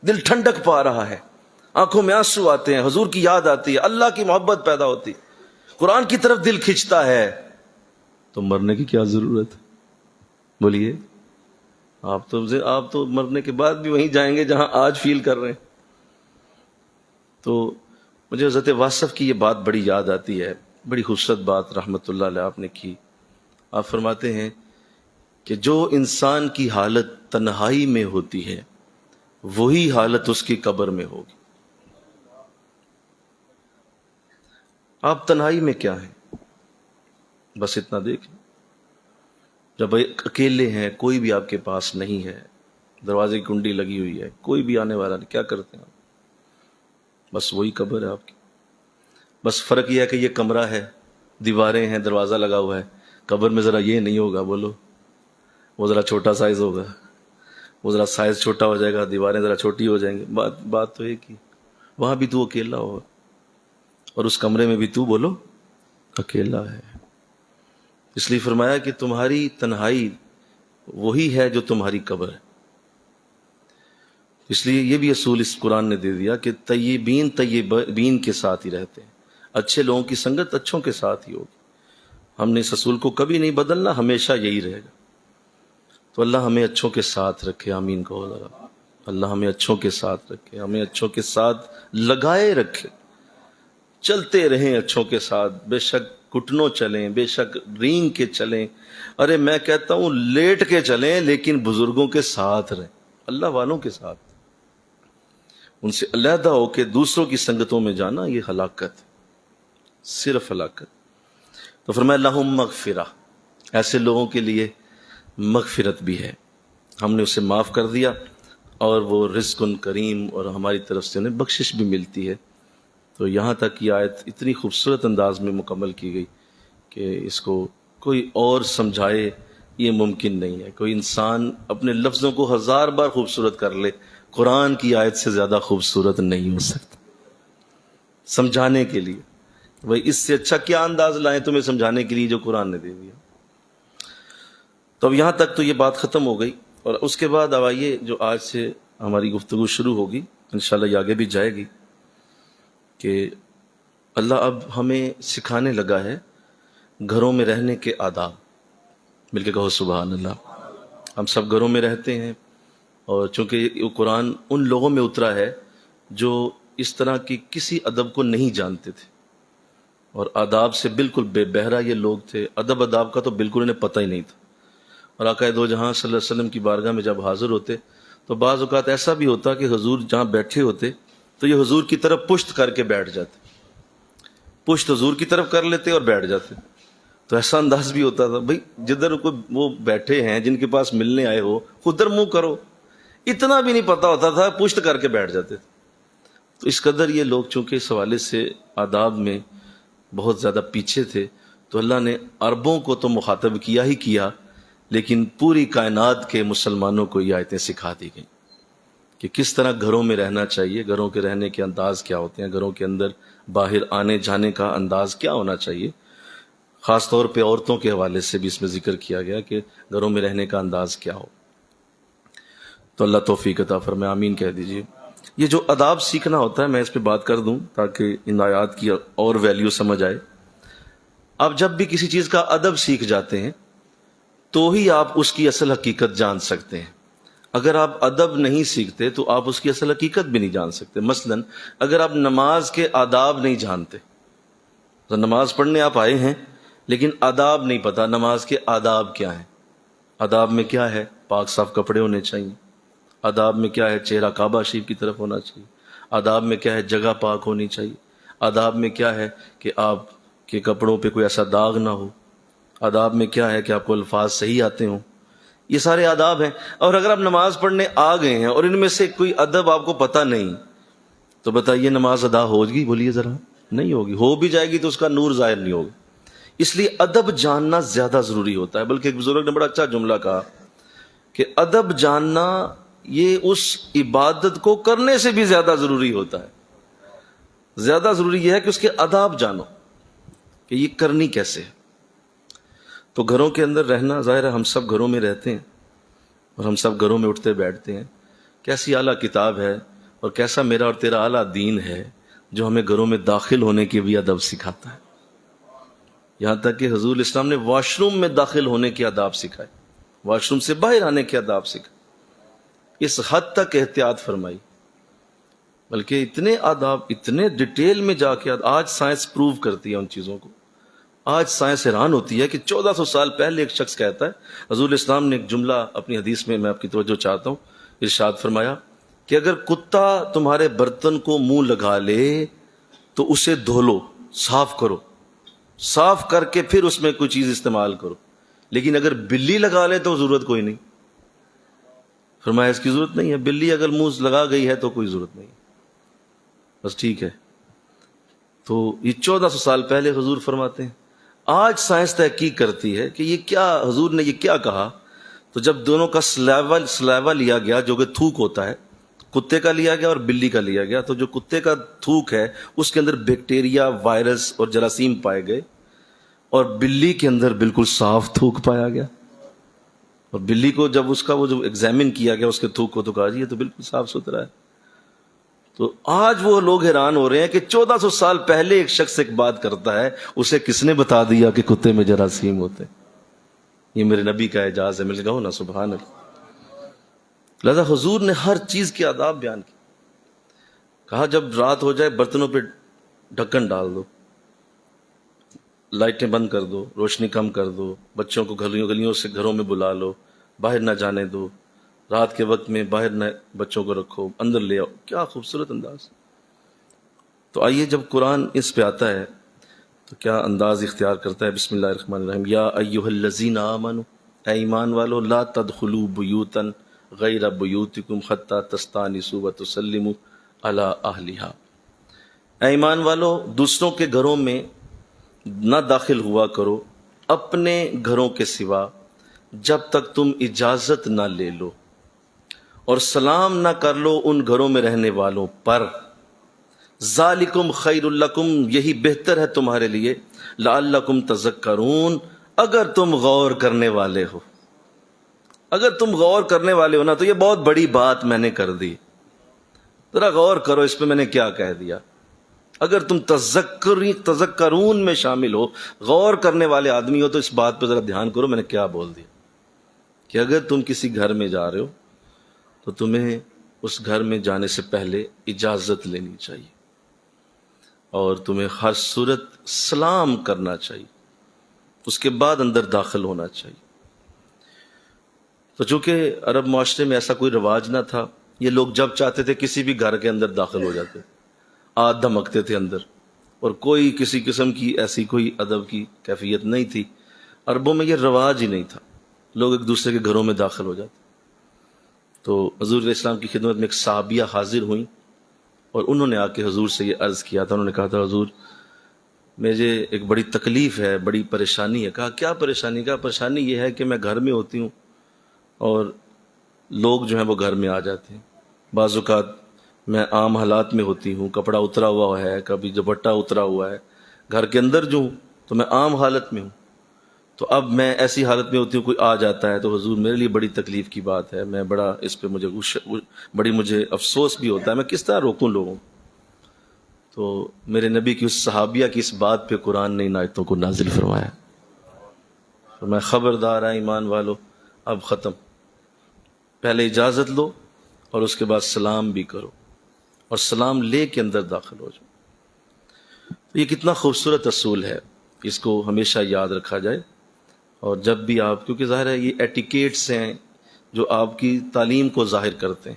دل ٹھنڈک پا رہا ہے، آنکھوں میں آنسو آتے ہیں، حضور کی یاد آتی ہے، اللہ کی محبت پیدا ہوتی، قرآن کی طرف دل کھنچتا ہے، تو مرنے کی کیا ضرورت ہے؟ بولیے، آپ تو مرنے کے بعد بھی وہیں جائیں گے جہاں آج فیل کر رہے ہیں۔ تو مجھے حضرت واصف کی یہ بات بڑی یاد آتی ہے، بڑی خوبصورت بات رحمت اللہ علیہ آپ نے کی۔ آپ فرماتے ہیں کہ جو انسان کی حالت تنہائی میں ہوتی ہے وہی حالت اس کی قبر میں ہوگی۔ آپ تنہائی میں کیا ہیں؟ بس اتنا دیکھیں، جب اکیلے ہیں، کوئی بھی آپ کے پاس نہیں ہے، دروازے کی کنڈی لگی ہوئی ہے، کوئی بھی آنے والا نہیں، کیا کرتے ہیں آپ؟ بس وہی قبر ہے آپ کی۔ بس فرق یہ ہے کہ یہ کمرہ ہے، دیواریں ہیں، دروازہ لگا ہوا ہے، قبر میں ذرا یہ نہیں ہوگا، بولو، وہ ذرا چھوٹا سائز ہوگا، وہ ذرا سائز چھوٹا ہو جائے گا، دیواریں ذرا چھوٹی ہو جائیں گی، بات تو ایک ہی، وہاں بھی تو اکیلا ہوگا، اور اس کمرے میں بھی تو بولو اکیلا ہے۔ اس لیے فرمایا کہ تمہاری تنہائی وہی ہے جو تمہاری قبر ہے۔ اس لیے یہ بھی اصول اس قرآن نے دے دیا کہ طیبین کے ساتھ ہی رہتے ہیں، اچھے لوگوں کی سنگت اچھوں کے ساتھ ہی ہوگی۔ ہم نے اس اصول کو کبھی نہیں بدلنا، ہمیشہ یہی رہے گا۔ تو اللہ ہمیں اچھوں کے ساتھ رکھے، آمین کہو ذرا۔ اللہ ہمیں اچھوں کے ساتھ رکھے، ہمیں اچھوں کے ساتھ لگائے رکھے، چلتے رہیں اچھوں کے ساتھ، بے شک گھٹنوں چلیں، بے شک رینگ کے چلیں، ارے میں کہتا ہوں لیٹ کے چلیں، لیکن بزرگوں کے ساتھ رہیں، اللہ والوں کے ساتھ۔ ان سے علیحدہ ہو کے دوسروں کی سنگتوں میں جانا یہ ہلاکت، صرف ہلاکت۔ تو فرمایا لہم مغفرہ، ایسے لوگوں کے لیے مغفرت بھی ہے، ہم نے اسے معاف کر دیا، اور وہ رزق کریم، اور ہماری طرف سے انہیں بخشش بھی ملتی ہے۔ تو یہاں تک یہ آیت اتنی خوبصورت انداز میں مکمل کی گئی کہ اس کو کوئی اور سمجھائے یہ ممکن نہیں ہے۔ کوئی انسان اپنے لفظوں کو 1000 بار خوبصورت کر لے، قرآن کی آیت سے زیادہ خوبصورت نہیں ہو سکتا سمجھانے کے لیے۔ بھائی اس سے اچھا کیا انداز لائیں تمہیں سمجھانے کے لیے جو قرآن نے دے دیا۔ تو اب یہاں تک تو یہ بات ختم ہو گئی، اور اس کے بعد اب آئیے جو آج سے ہماری گفتگو شروع ہوگی، انشاءاللہ یہ آگے بھی جائے گی، کہ اللہ اب ہمیں سکھانے لگا ہے گھروں میں رہنے کے آداب۔ مل کے کہو سبحان اللہ۔ ہم سب گھروں میں رہتے ہیں، اور چونکہ یہ قرآن ان لوگوں میں اترا ہے جو اس طرح کی کسی ادب کو نہیں جانتے تھے، اور آداب سے بالکل بے بہرا یہ لوگ تھے، ادب آداب کا تو بالکل انہیں پتہ ہی نہیں تھا۔ اور آقا دو جہاں صلی اللہ علیہ وسلم کی بارگاہ میں جب حاضر ہوتے تو بعض اوقات ایسا بھی ہوتا کہ حضور جہاں بیٹھے ہوتے تو یہ حضور کی طرف پشت کر کے بیٹھ جاتے، پشت حضور کی طرف کر لیتے اور بیٹھ جاتے۔ تو ایسا انداز بھی ہوتا تھا، بھائی جدھر کوئی وہ بیٹھے ہیں جن کے پاس ملنے آئے ہو ادھر منہ کرو، اتنا بھی نہیں پتا ہوتا تھا، پشت کر کے بیٹھ جاتے تھے۔ تو اس قدر یہ لوگ چونکہ اس حوالے سے آداب میں بہت زیادہ پیچھے تھے، تو اللہ نے عربوں کو تو مخاطب کیا ہی کیا، لیکن پوری کائنات کے مسلمانوں کو یہ آیتیں سکھا دی گئیں کہ کس طرح گھروں میں رہنا چاہیے، گھروں کے رہنے کے انداز کیا ہوتے ہیں، گھروں کے اندر باہر آنے جانے کا انداز کیا ہونا چاہیے۔ خاص طور پہ عورتوں کے حوالے سے بھی اس میں ذکر کیا گیا کہ گھروں میں رہنے کا انداز کیا ہو۔ تو اللہ توفیق عطا فرمائے، آمین کہہ دیجیے۔ یہ جو آداب سیکھنا ہوتا ہے، میں اس پہ بات کر دوں تاکہ ان آیات کی اور ویلیو سمجھ آئے۔ آپ جب بھی کسی چیز کا ادب سیکھ جاتے ہیں تو ہی آپ اس کی اصل حقیقت جان سکتے ہیں۔ اگر آپ ادب نہیں سیکھتے تو آپ اس کی اصل حقیقت بھی نہیں جان سکتے۔ مثلا اگر آپ نماز کے آداب نہیں جانتے، تو نماز پڑھنے آپ آئے ہیں لیکن آداب نہیں پتا، نماز کے آداب کیا ہیں، آداب میں کیا ہے، پاک صاف کپڑے ہونے چاہیے، آداب میں کیا ہے، چہرہ کعبہ شریف کی طرف ہونا چاہیے، آداب میں کیا ہے، جگہ پاک ہونی چاہیے، آداب میں کیا ہے کہ آپ کے کپڑوں پہ کوئی ایسا داغ نہ ہو، آداب میں کیا ہے کہ آپ کو الفاظ صحیح آتے ہوں، یہ سارے آداب ہیں۔ اور اگر آپ نماز پڑھنے آ گئے ہیں اور ان میں سے کوئی ادب آپ کو پتہ نہیں، تو بتائیے نماز ادا ہوگی؟ بولیے ذرا، نہیں ہوگی۔ ہو بھی جائے گی تو اس کا نور ظاہر نہیں ہوگا۔ اس لیے ادب جاننا زیادہ ضروری ہوتا ہے۔ بلکہ ایک بزرگ نے بڑا اچھا جملہ کہا کہ ادب جاننا یہ اس عبادت کو کرنے سے بھی زیادہ ضروری ہوتا ہے۔ زیادہ ضروری یہ ہے کہ اس کے آداب جانو کہ یہ کرنی کیسے ہے۔ تو گھروں کے اندر رہنا، ظاہر ہے ہم سب گھروں میں رہتے ہیں اور ہم سب گھروں میں اٹھتے بیٹھتے ہیں، کیسی اعلیٰ کتاب ہے اور کیسا میرا اور تیرا اعلیٰ دین ہے جو ہمیں گھروں میں داخل ہونے کے بھی ادب سکھاتا ہے۔ یہاں تک کہ حضور اسلام نے واش روم میں داخل ہونے کے آداب سکھائے، واش روم سے باہر آنے کے آداب سکھائے، اس حد تک احتیاط فرمائی، بلکہ اتنے آداب، اتنے ڈیٹیل میں جا کے آج سائنس پروو کرتی ہے ان چیزوں کو۔ آج سائنس حیران ہوتی ہے کہ 1400 سال پہلے ایک شخص کہتا ہے، حضور اسلام نے ایک جملہ اپنی حدیث میں آپ کی توجہ چاہتا ہوں، ارشاد فرمایا کہ اگر کتا تمہارے برتن کو منہ لگا لے تو اسے دھو لو، صاف کرو، صاف کر کے پھر اس میں کوئی چیز استعمال کرو، لیکن اگر بلی لگا لے تو ضرورت کوئی نہیں۔ فرمایا اس کی ضرورت نہیں ہے، بلی اگر منہ لگا گئی ہے تو کوئی ضرورت نہیں، بس ٹھیک ہے۔ تو یہ 1400 سال پہلے حضور فرماتے ہیں۔ آج سائنس تحقیق کرتی ہے کہ یہ کیا، حضور نے یہ کیا کہا؟ تو جب دونوں کا سلیوا لیا گیا جو کہ تھوک ہوتا ہے، کتے کا لیا گیا اور بلی کا لیا گیا، تو جو کتے کا تھوک ہے اس کے اندر بیکٹیریا، وائرس اور جراثیم پائے گئے، اور بلی کے اندر بالکل صاف تھوک پایا گیا۔ اور بلی کو جب اس کا وہ جو ایگزامن کیا گیا اس کے تھوک کو، تو کہا جی یہ تو بالکل صاف ستھرا ہے۔ تو آج وہ لوگ حیران ہو رہے ہیں کہ 1400 سال پہلے ایک شخص ایک بات کرتا ہے، اسے کس نے بتا دیا کہ کتے میں جراثیم ہوتے ہیں؟ یہ میرے نبی کا اعجاز ہے، مل کہو نا سبحان اللہ۔ لہذا حضور نے ہر چیز کے آداب بیان کی، کہا جب رات ہو جائے برتنوں پہ ڈھکن ڈال دو، لائٹیں بند کر دو، روشنی کم کر دو، بچوں کو گلیوں سے گھروں میں بلا لو، باہر نہ جانے دو، رات کے وقت میں باہر نہ بچوں کو رکھو، اندر لے آؤ۔ کیا خوبصورت انداز۔ تو آئیے جب قرآن اس پہ آتا ہے تو کیا انداز اختیار کرتا ہے؟ بسم اللہ الرحمن الرحیم، یا ایھا الذین آمنوا، اے ایمان والو، لا تدخلوا بیوتا غیر بیوتکم حتی تستانسوا وتسلموا علی اہلھا۔ اے ایمان والو، دوسروں کے گھروں میں نہ داخل ہوا کرو اپنے گھروں کے سوا جب تک تم اجازت نہ لے لو، اور سلام نہ کر لو ان گھروں میں رہنے والوں پر۔ ذالکم خیر لکم، یہی بہتر ہے تمہارے لیے، لعلکم تذکرون، اگر تم غور کرنے والے ہو۔ اگر تم غور کرنے والے ہو نا تو یہ بہت بڑی بات میں نے کر دی، ذرا غور کرو اس پہ میں نے کیا کہہ دیا۔ اگر تم تذکرون میں شامل ہو، غور کرنے والے آدمی ہو، تو اس بات پہ ذرا دھیان کرو میں نے کیا بول دیا، کہ اگر تم کسی گھر میں جا رہے ہو تو تمہیں اس گھر میں جانے سے پہلے اجازت لینی چاہیے، اور تمہیں ہر صورت سلام کرنا چاہیے، اس کے بعد اندر داخل ہونا چاہیے۔ تو چونکہ عرب معاشرے میں ایسا کوئی رواج نہ تھا، یہ لوگ جب چاہتے تھے کسی بھی گھر کے اندر داخل ہو جاتے، آدھ دھمکتے تھے اندر، اور کوئی کسی قسم کی ایسی کوئی ادب کی کیفیت نہیں تھی۔ عربوں میں یہ رواج ہی نہیں تھا، لوگ ایک دوسرے کے گھروں میں داخل ہو جاتے۔ تو حضور علیہ السلام کی خدمت میں ایک صحابیہ حاضر ہوئیں، اور انہوں نے آ کے حضور سے یہ عرض کیا تھا، انہوں نے کہا تھا حضور مجھے ایک بڑی تکلیف ہے، بڑی پریشانی ہے۔ کہا کیا پریشانی؟ کہا پریشانی یہ ہے کہ میں گھر میں ہوتی ہوں اور لوگ جو ہیں وہ گھر میں آ جاتے ہیں، بعض اوقات میں عام حالات میں ہوتی ہوں، کپڑا اترا ہوا ہے، کبھی دوپٹہ اترا ہوا ہے، گھر کے اندر جو ہوں تو میں عام حالت میں ہوں، تو اب میں ایسی حالت میں ہوتی ہوں کوئی آ جاتا ہے تو حضور میرے لیے بڑی تکلیف کی بات ہے، میں بڑا اس پہ مجھے افسوس بھی ہوتا ہے، میں کس طرح روکوں لوگوں۔ تو میرے نبی کی اس صحابیہ کی اس بات پہ قرآن نے ان آیتوں کو نازل فرمایا، تو میں خبردار ہے ایمان والو، اب ختم، پہلے اجازت لو اور اس کے بعد سلام بھی کرو، اور سلام لے کے اندر داخل ہو جاؤ۔ یہ کتنا خوبصورت اصول ہے، اس کو ہمیشہ یاد رکھا جائے۔ اور جب بھی آپ، کیونکہ ظاہر ہے یہ ایٹیکیٹس ہیں جو آپ کی تعلیم کو ظاہر کرتے ہیں،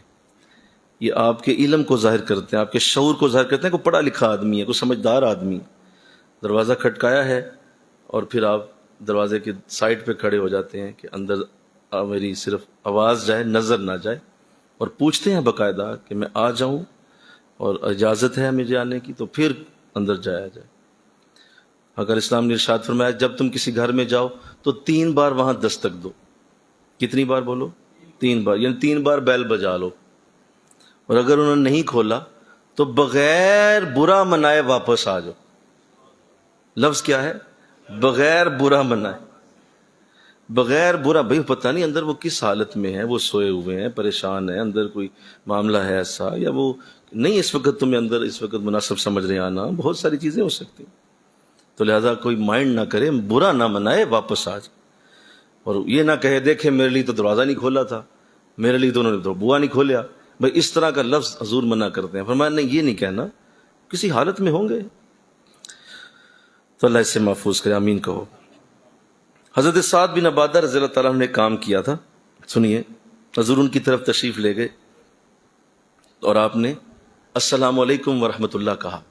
یہ آپ کے علم کو ظاہر کرتے ہیں، آپ کے شعور کو ظاہر کرتے ہیں۔ کوئی پڑھا لکھا آدمی ہے، کوئی سمجھدار آدمی، دروازہ کھٹکایا ہے اور پھر آپ دروازے کے سائڈ پہ کھڑے ہو جاتے ہیں کہ اندر میری صرف آواز جائے، نظر نہ جائے، اور پوچھتے ہیں باقاعدہ کہ میں آ جاؤں اور اجازت ہے مجھے آنے کی، تو پھر اندر جایا جائے۔ اگر اسلام نے ارشاد فرمایا جب تم کسی گھر میں جاؤ تو 3 بار وہاں دستک دو۔ کتنی بار بولو؟ 3 بار، یعنی 3 بار بیل بجا لو، اور اگر انہوں نے نہیں کھولا تو بغیر برا منائے واپس آ جاؤ. لفظ کیا ہے؟ بغیر برا منائے. بغیر برا، بھائی پتہ نہیں اندر وہ کس حالت میں ہے، وہ سوئے ہوئے ہیں، پریشان ہیں، اندر کوئی معاملہ ہے ایسا، یا وہ نہیں اس وقت تمہیں اندر اس وقت مناسب سمجھ رہے آنا، بہت ساری چیزیں ہو سکتی ہیں. تو لہذا کوئی مائنڈ نہ کرے، برا نہ منائے، واپس آ جائے. اور یہ نہ کہے دیکھے میرے لیے تو دروازہ نہیں کھولا تھا، میرے لیے تو انہوں نے بوا نہیں کھولیا. بھائی اس طرح کا لفظ حضور منع کرتے ہیں. فرمایا نہیں، یہ نہیں کہنا، کسی حالت میں ہوں گے. تو اللہ اس سے محفوظ کرے، آمین کہو. حضرت سعد بن عبادہ رضی اللہ تعالیٰ نے کام کیا تھا. سنیے، حضور ان کی طرف تشریف لے گئے اور آپ نے السلام علیکم ورحمۃ اللہ کہا.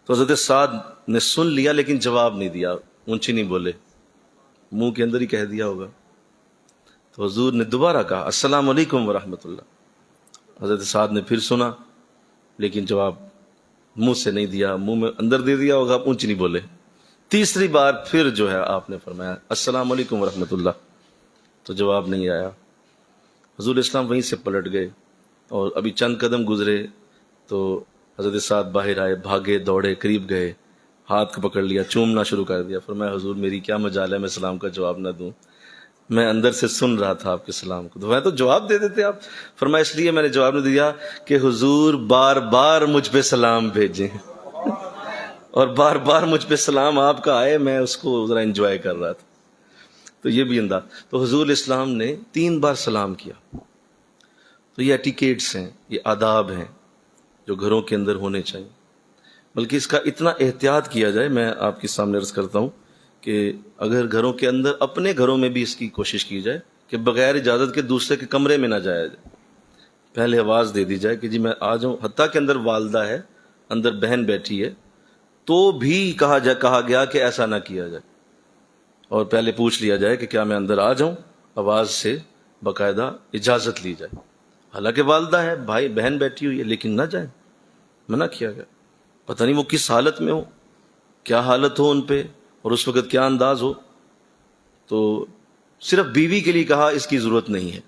تو حضرت سعد نے سن لیا لیکن جواب نہیں دیا، اونچی نہیں بولے، منہ کے اندر ہی کہہ دیا ہوگا. تو حضور نے دوبارہ کہا السلام علیکم ورحمۃ اللہ. حضرت سعد نے پھر سنا لیکن جواب منہ سے نہیں دیا، منہ میں اندر دے دیا ہوگا، اونچی نہیں بولے. تیسری بار پھر جو ہے آپ نے فرمایا السلام علیکم ورحمۃ اللہ، تو جواب نہیں آیا. حضور اسلام وہیں سے پلٹ گئے اور ابھی چند قدم گزرے تو حضرت سعد باہر آئے، بھاگے دوڑے، قریب گئے، ہاتھ کو پکڑ لیا، چومنا شروع کر دیا. فرمایا حضور میری کیا مجال ہے میں سلام کا جواب نہ دوں، میں اندر سے سن رہا تھا آپ کے سلام کو، تو میں تو جواب دے دیتے آپ. فرمایا اس لیے میں نے جواب نہیں دیا کہ حضور بار بار مجھ پہ سلام بھیجیں اور بار بار مجھ پہ سلام آپ کا آئے، میں اس کو ذرا انجوائے کر رہا تھا. تو یہ بھی انداز. تو حضور اسلام نے 3 بار سلام کیا. تو یہ ایٹیکیٹس ہیں، یہ آداب ہیں جو گھروں کے اندر ہونے چاہیے. بلکہ اس کا اتنا احتیاط کیا جائے، میں آپ کے سامنے عرض کرتا ہوں کہ اگر گھروں کے اندر، اپنے گھروں میں بھی اس کی کوشش کی جائے کہ بغیر اجازت کے دوسرے کے کمرے میں نہ جایا جائے. پہلے آواز دے دی جائے کہ جی میں آ جاؤں. حتیٰ کہ اندر والدہ ہے، اندر بہن بیٹھی ہے، تو بھی کہا گیا کہ ایسا نہ کیا جائے، اور پہلے پوچھ لیا جائے کہ کیا میں اندر آ جاؤں، آواز سے باقاعدہ اجازت لی جائے. حالانکہ والدہ ہے، بھائی بہن بیٹھی ہوئی ہے، لیکن نہ جائیں، منع کیا گیا. پتہ نہیں وہ کس حالت میں ہو، کیا حالت ہو ان پہ، اور اس وقت کیا انداز ہو. تو صرف بیوی کے لیے کہا اس کی ضرورت نہیں ہے،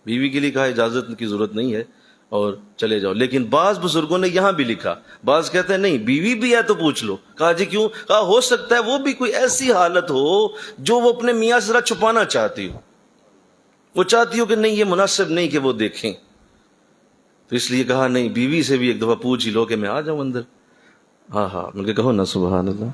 بیوی کے لیے کہا اجازت کی ضرورت نہیں ہے اور چلے جاؤ. لیکن بعض بزرگوں نے یہاں بھی لکھا، بعض کہتے ہیں نہیں بیوی بھی ہے تو پوچھ لو. کہا جی کیوں؟ کہا ہو سکتا ہے وہ بھی کوئی ایسی حالت ہو جو وہ اپنے میاں سے ذرا چھپانا چاہتی ہو، وہ چاہتی ہو کہ نہیں یہ مناسب نہیں کہ وہ دیکھیں، تو اس لیے کہا نہیں بیوی سے بھی ایک دفعہ پوچھ ہی لو کہ میں آ جاؤں اندر. ہاں مل کے کہو نا سبحان اللہ.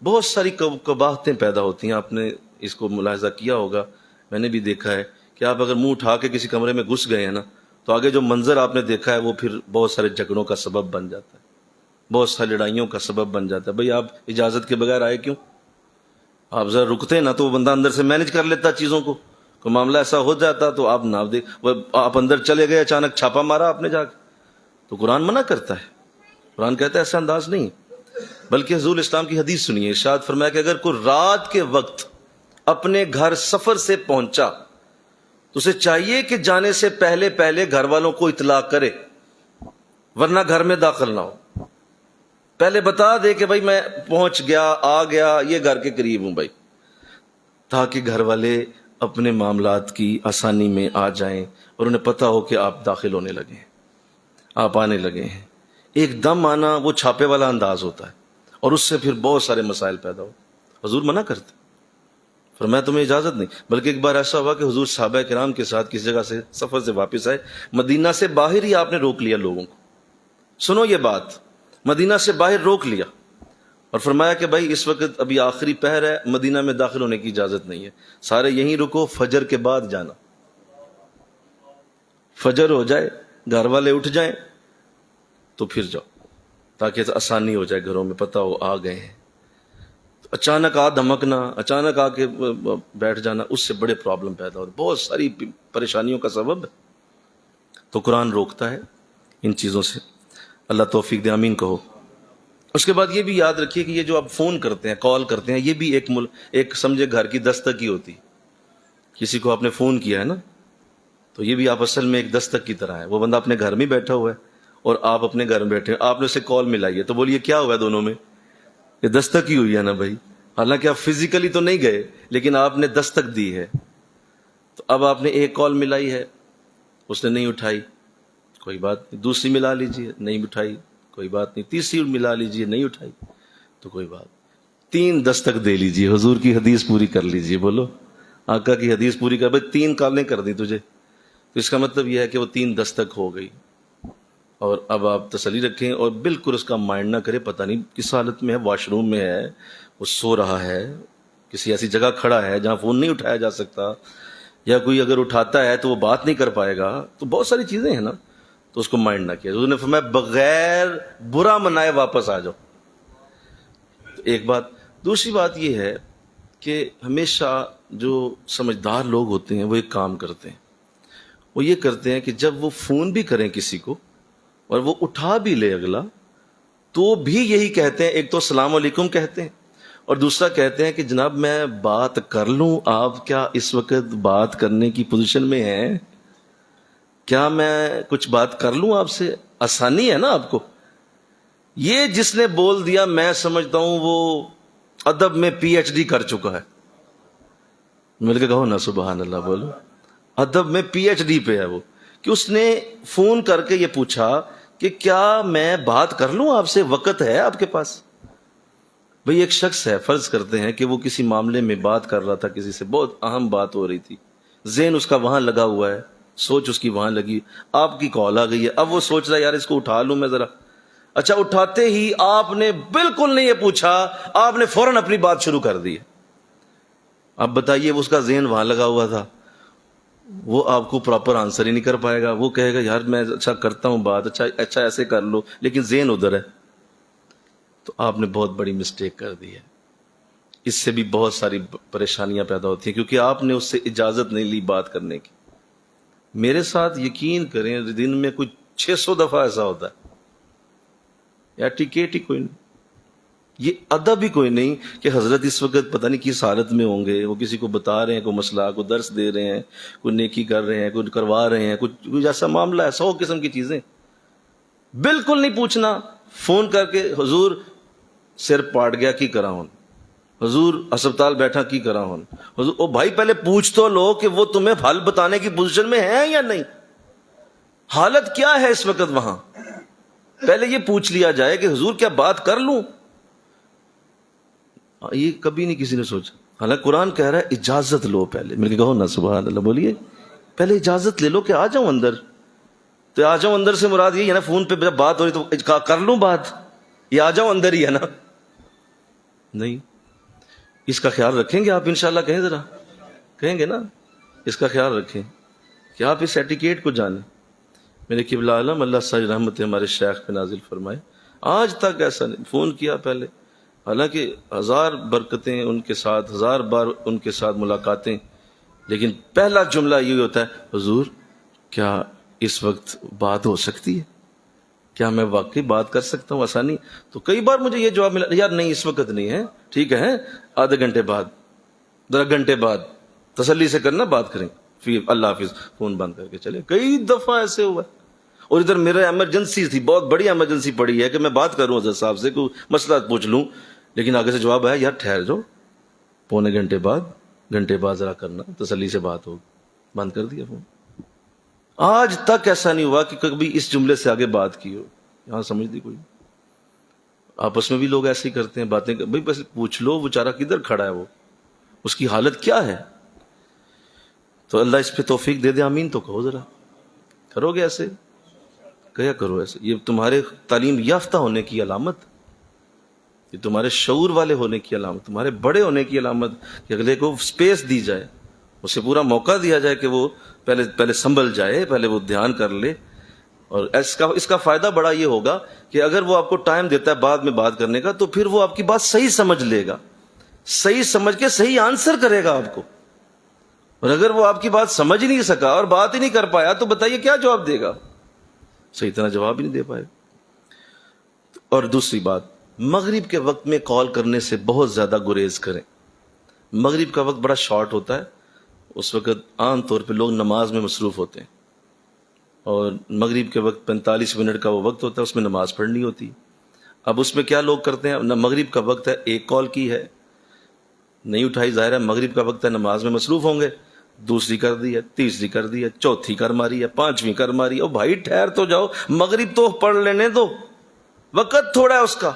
بہت ساری قباحتیں پیدا ہوتی ہیں، آپ نے اس کو ملاحظہ کیا ہوگا، میں نے بھی دیکھا ہے کہ آپ اگر منہ اٹھا کے کسی کمرے میں گھس گئے ہیں نا، تو آگے جو منظر آپ نے دیکھا ہے وہ پھر بہت سارے جھگڑوں کا سبب بن جاتا ہے، بہت ساری لڑائیوں کا سبب بن جاتا ہے. بھئی آپ اجازت کے بغیر آئے کیوں؟ آپ ذرا رکتے نا تو وہ بندہ اندر سے مینج کر لیتا چیزوں کو. کوئی معاملہ ایسا ہو جاتا تو آپ نہ آپ اندر چلے گئے، اچانک چھاپا مارا آپ نے جا کے، تو قرآن منع کرتا ہے. قرآن کہتا ہے ایسا انداز نہیں. بلکہ حضور اسلام کی حدیث سنیے، ارشاد فرمایا کہ اگر کوئی رات کے وقت اپنے گھر سفر سے پہنچا تو اسے چاہیے کہ جانے سے پہلے گھر والوں کو اطلاع کرے، ورنہ گھر میں داخل نہ ہو. پہلے بتا دے کہ بھائی میں پہنچ گیا، آ گیا، یہ گھر کے قریب ہوں بھائی، تاکہ گھر والے اپنے معاملات کی آسانی میں آ جائیں اور انہیں پتہ ہو کہ آپ داخل ہونے لگے ہیں، آپ آنے لگے ہیں. ایک دم آنا وہ چھاپے والا انداز ہوتا ہے اور اس سے پھر بہت سارے مسائل پیدا ہو. حضور منع کرتے، فرمایا تمہیں اجازت نہیں. بلکہ ایک بار ایسا ہوا کہ حضور صحابہ کرام کے ساتھ کسی جگہ سے سفر سے واپس آئے، مدینہ سے باہر ہی آپ نے روک لیا لوگوں کو. سنو یہ بات، مدینہ سے باہر روک لیا اور فرمایا کہ بھائی اس وقت ابھی آخری پہر ہے، مدینہ میں داخل ہونے کی اجازت نہیں ہے، سارے یہیں رکو، فجر کے بعد جانا. فجر ہو جائے، گھر والے اٹھ جائیں تو پھر جاؤ، تاکہ آسانی ہو جائے، گھروں میں پتہ ہو آ گئے ہیں. اچانک دھمکنا، اچانک آ کے بیٹھ جانا، اس سے بڑے پرابلم پیدا ہوتے، بہت ساری پریشانیوں کا سبب ہے. تو قرآن روکتا ہے ان چیزوں سے. اللہ توفیق دے، آمین کہو. اس کے بعد یہ بھی یاد رکھیے کہ یہ جو آپ فون کرتے ہیں، کال کرتے ہیں، یہ بھی ایک سمجھے گھر کی دستک ہی ہوتی. کسی کو آپ نے فون کیا ہے نا، تو یہ بھی آپ اصل میں ایک دستک کی طرح ہے. وہ بندہ اپنے گھر میں بیٹھا ہوا ہے اور آپ اپنے گھر میں بیٹھے ہیں، آپ نے اسے کال ملائی ہے، تو بولیے کیا ہوا ہے دونوں میں؟ یہ دستک ہی ہوئی ہے نا بھائی. حالانکہ آپ فزیکلی تو نہیں گئے لیکن آپ نے دستک دی ہے. تو اب آپ نے ایک کال ملائی ہے، اس نے نہیں اٹھائی، کوئی بات نہیں، دوسری ملا لیجئے، نہیں اٹھائی، کوئی بات نہیں، تیسری ملا لیجئے، نہیں اٹھائی تو کوئی بات، 3 دستک دے لیجئے، حضور کی حدیث پوری کر لیجئے، بولو آقا کی حدیث پوری کر، بھائی 3 کالیں کر دی تجھے، تو اس کا مطلب یہ ہے کہ وہ 3 دستک ہو گئی، اور اب آپ تسلی رکھیں اور بالکل اس کا مائنڈ نہ کرے، پتہ نہیں کس حالت میں ہے، واش روم میں ہے، وہ سو رہا ہے، کسی ایسی جگہ کھڑا ہے جہاں فون نہیں اٹھایا جا سکتا، یا کوئی اگر اٹھاتا ہے تو وہ بات نہیں کر پائے گا، تو بہت ساری چیزیں ہیں نا، تو اس کو مائنڈ نہ کیا، حضور نے فرمایا بغیر برا منائے واپس آ جاؤ، ایک بات۔ دوسری بات یہ ہے کہ ہمیشہ جو سمجھدار لوگ ہوتے ہیں وہ ایک کام کرتے ہیں، وہ یہ کرتے ہیں کہ جب وہ فون بھی کریں کسی کو اور وہ اٹھا بھی لے اگلا، تو بھی یہی کہتے ہیں، ایک تو السلام علیکم کہتے ہیں، اور دوسرا کہتے ہیں کہ جناب میں بات کر لوں، آپ کیا اس وقت بات کرنے کی پوزیشن میں ہیں؟ کیا میں کچھ بات کر لوں آپ سے؟ آسانی ہے نا آپ کو؟ یہ جس نے بول دیا میں سمجھتا ہوں وہ ادب میں پی ایچ ڈی کر چکا ہے، مل کے کہو نا سبحان اللہ، بولو ادب میں پی ایچ ڈی پہ ہے وہ، کہ اس نے فون کر کے یہ پوچھا کہ کیا میں بات کر لوں آپ سے، وقت ہے آپ کے پاس؟ بھئی ایک شخص ہے، فرض کرتے ہیں کہ وہ کسی معاملے میں بات کر رہا تھا کسی سے، بہت اہم بات ہو رہی تھی، ذہن اس کا وہاں لگا ہوا ہے، سوچ اس کی وہاں لگی، آپ کی کال آ گئی ہے، اب وہ سوچ رہا ہے یار اس کو اٹھا لوں میں ذرا، اچھا اٹھاتے ہی آپ نے بالکل نہیں یہ پوچھا، آپ نے فوراً اپنی بات شروع کر دی۔ اب بتائیے اس کا ذہن وہاں لگا ہوا تھا، وہ آپ کو پراپر آنسر ہی نہیں کر پائے گا، وہ کہے گا یار میں اچھا کرتا ہوں بات، اچھا ایسے کر لو، لیکن ذہن ادھر ہے، تو آپ نے بہت بڑی مسٹیک کر دی ہے۔ اس سے بھی بہت ساری پریشانیاں پیدا ہوتی ہیں، کیونکہ آپ نے اس سے اجازت نہیں لی بات کرنے کی۔ میرے ساتھ یقین کریں دن میں کچھ 600 دفعہ ایسا ہوتا ہے، یا ٹکیٹ ہی کوئی نہیں، یہ ادب ہی کوئی نہیں کہ حضرت اس وقت پتہ نہیں کس حالت میں ہوں گے، وہ کسی کو بتا رہے ہیں کوئی مسئلہ، کوئی درس دے رہے ہیں، کوئی نیکی کر رہے ہیں، کوئی کروا رہے ہیں، کچھ ایسا معاملہ ہے، 100 قسم کی چیزیں، بالکل نہیں پوچھنا، فون کر کے حضور سر پاٹ گیا کی کرا ہوں، حضور ہسپتال بیٹھا کی کرا ہوں، حضور او بھائی پہلے پوچھ تو لو کہ وہ تمہیں حل بتانے کی پوزیشن میں ہیں یا نہیں، حالت کیا ہے اس وقت وہاں، پہلے یہ پوچھ لیا جائے کہ حضور کیا بات کر لوں، یہ کبھی نہیں کسی نے سوچا۔ حالانکہ قرآن کہہ رہا ہے اجازت لو، پہلے مل کے کہو نا سبحان اللہ، بولیے پہلے اجازت لے لو کہ آ جاؤں اندر، تو آ جاؤں اندر سے مراد یہ ہے نا فون پہ جب بات ہو رہی تو کر لوں بات، یہ آ جاؤں اندر ہی ہے نا، نہیں، اس کا خیال رکھیں گے آپ انشاءاللہ، کہیں ذرا کہیں گے نا، اس کا خیال رکھیں کہ آپ اس ایٹیکیٹ کو جانیں۔ میرے قبلہ عالم اللہ ساج رحمت ہمارے شیخ پہ نازل فرمائے، آج تک ایسا نہیں، فون کیا پہلے، حالانکہ 1000 برکتیں ان کے ساتھ، 1000 بار ان کے ساتھ ملاقاتیں، لیکن پہلا جملہ یہ ہوتا ہے حضور کیا اس وقت بات ہو سکتی ہے، کیا میں واقعی بات کر سکتا ہوں آسانی؟ تو کئی بار مجھے یہ جواب ملا یار نہیں اس وقت نہیں ہے، ٹھیک ہے آدھے گھنٹے بعد، 10 گھنٹے بعد، تسلی سے کرنا بات کریں، پھر اللہ حافظ، فون بند کر کے چلے۔ کئی دفعہ ایسے ہوا ہے، اور ادھر میرا ایمرجنسی تھی، بہت بڑی ایمرجنسی پڑی ہے کہ میں بات کروں حضرت صاحب سے، کوئی مسئلہ پوچھ لوں، لیکن آگے سے جواب آیا یار ٹھہر جاؤ، پونے گھنٹے بعد ذرا کرنا، تسلی سے بات ہوگی، بند کر دیا فون۔ آج تک ایسا نہیں ہوا کہ کبھی اس جملے سے آگے بات کی ہو، یہاں سمجھ دی کوئی؟ آپس میں بھی لوگ ایسے ہی کرتے ہیں باتیں، بھائی بس پوچھ لو بیچارہ کدھر کھڑا ہے، وہ اس کی حالت کیا ہے، تو اللہ اس پہ توفیق دے دے، آمین تو کہو ذرا، کرو گے ایسے؟ کیا کرو ایسے؟ یہ تمہارے تعلیم یافتہ ہونے کی علامت، یہ تمہارے شعور والے ہونے کی علامت، تمہارے بڑے ہونے کی علامت، کہ اگلے کو سپیس دی جائے، اسے پورا موقع دیا جائے کہ وہ پہلے سنبھل جائے، پہلے وہ دھیان کر لے۔ اور اس کا فائدہ بڑا یہ ہوگا کہ اگر وہ آپ کو ٹائم دیتا ہے بعد میں بات کرنے کا، تو پھر وہ آپ کی بات صحیح سمجھ لے گا، صحیح سمجھ کے صحیح آنسر کرے گا آپ کو۔ اور اگر وہ آپ کی بات سمجھ نہیں سکا اور بات ہی نہیں کر پایا، تو بتائیے کیا جواب دے گا؟ صحیح طرح جواب ہی نہیں دے پائے۔ اور دوسری بات، مغرب کے وقت میں کال کرنے سے بہت زیادہ گریز کریں۔ مغرب کا وقت بڑا شارٹ ہوتا ہے، اس وقت عام طور پہ لوگ نماز میں مصروف ہوتے ہیں، اور مغرب کے وقت 45 منٹ کا وہ وقت ہوتا ہے، اس میں نماز پڑھنی ہوتی۔ اب اس میں کیا لوگ کرتے ہیں، مغرب کا وقت ہے، ایک کال کی ہے نہیں اٹھائی، ظاہر ہے مغرب کا وقت ہے، نماز میں مصروف ہوں گے، دوسری کر دی ہے، تیسری کر دی ہے، چوتھی کر ماری ہے، پانچویں کر ماری ہے۔ او بھائی ٹھہر تو جاؤ، مغرب تو پڑھ لینے دو، وقت تھوڑا ہے اس کا،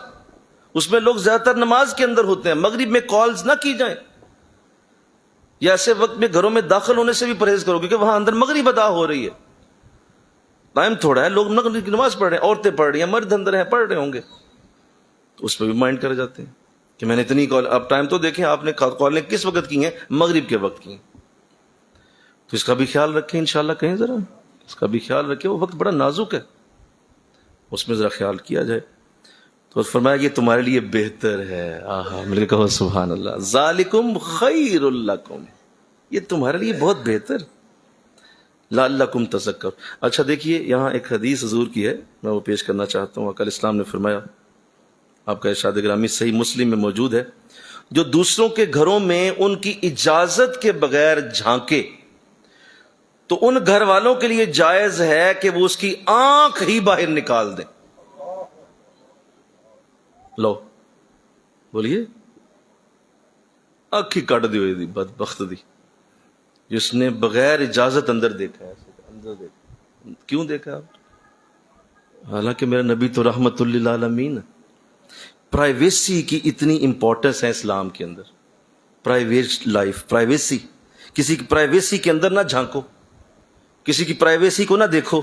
اس میں لوگ زیادہ تر نماز کے اندر ہوتے ہیں، مغرب میں کالز نہ کی جائیں، یا ایسے وقت میں گھروں میں داخل ہونے سے بھی پرہیز کرو، کیونکہ وہاں اندر مغرب ادا ہو رہی ہے، ٹائم تھوڑا ہے، لوگ مغرب کی نماز پڑھ رہے ہیں، عورتیں پڑھ رہی ہیں، مرد اندر ہیں پڑھ رہے ہوں گے، تو اس پہ بھی مائنڈ کر جاتے ہیں کہ میں نے اتنی کال، اب ٹائم تو دیکھیں آپ نے کالیں کس وقت کی ہیں، مغرب کے وقت کی ہیں، تو اس کا بھی خیال رکھیں انشاءاللہ، کہیں ذرا اس کا بھی خیال رکھیں، وہ وقت بڑا نازک ہے، اس میں ذرا خیال کیا جائے۔ تو فرمایا یہ تمہارے لیے بہتر ہے، آہا مل کے کہو سبحان اللہ، ذالکم خیر لکم، یہ تمہارے لیے بہت بہتر، لعلکم تذکر۔ اچھا دیکھیے یہاں ایک حدیث حضور کی ہے، میں وہ پیش کرنا چاہتا ہوں۔ آقا اسلام نے فرمایا، آپ کا ارشاد گرامی صحیح مسلم میں موجود ہے، جو دوسروں کے گھروں میں ان کی اجازت کے بغیر جھانکے تو ان گھر والوں کے لیے جائز ہے کہ وہ اس کی آنکھ ہی باہر نکال دیں۔ لو بولیے، آنکھ ہی کٹ دی ہوئی دی، بدبخت دی، جس نے بغیر اجازت اندر دیکھا ہے، اندر دیکھا، کیوں دیکھا آپ؟ حالانکہ میرا نبی تو رحمت للعالمین۔ پرائیویسی کی اتنی امپورٹنس ہے اسلام کے اندر، پرائیویٹ لائف، پرائیویسی، کسی کی پرائیویسی کے اندر نہ جھانکو، کسی کی پرائیویسی کو نہ دیکھو۔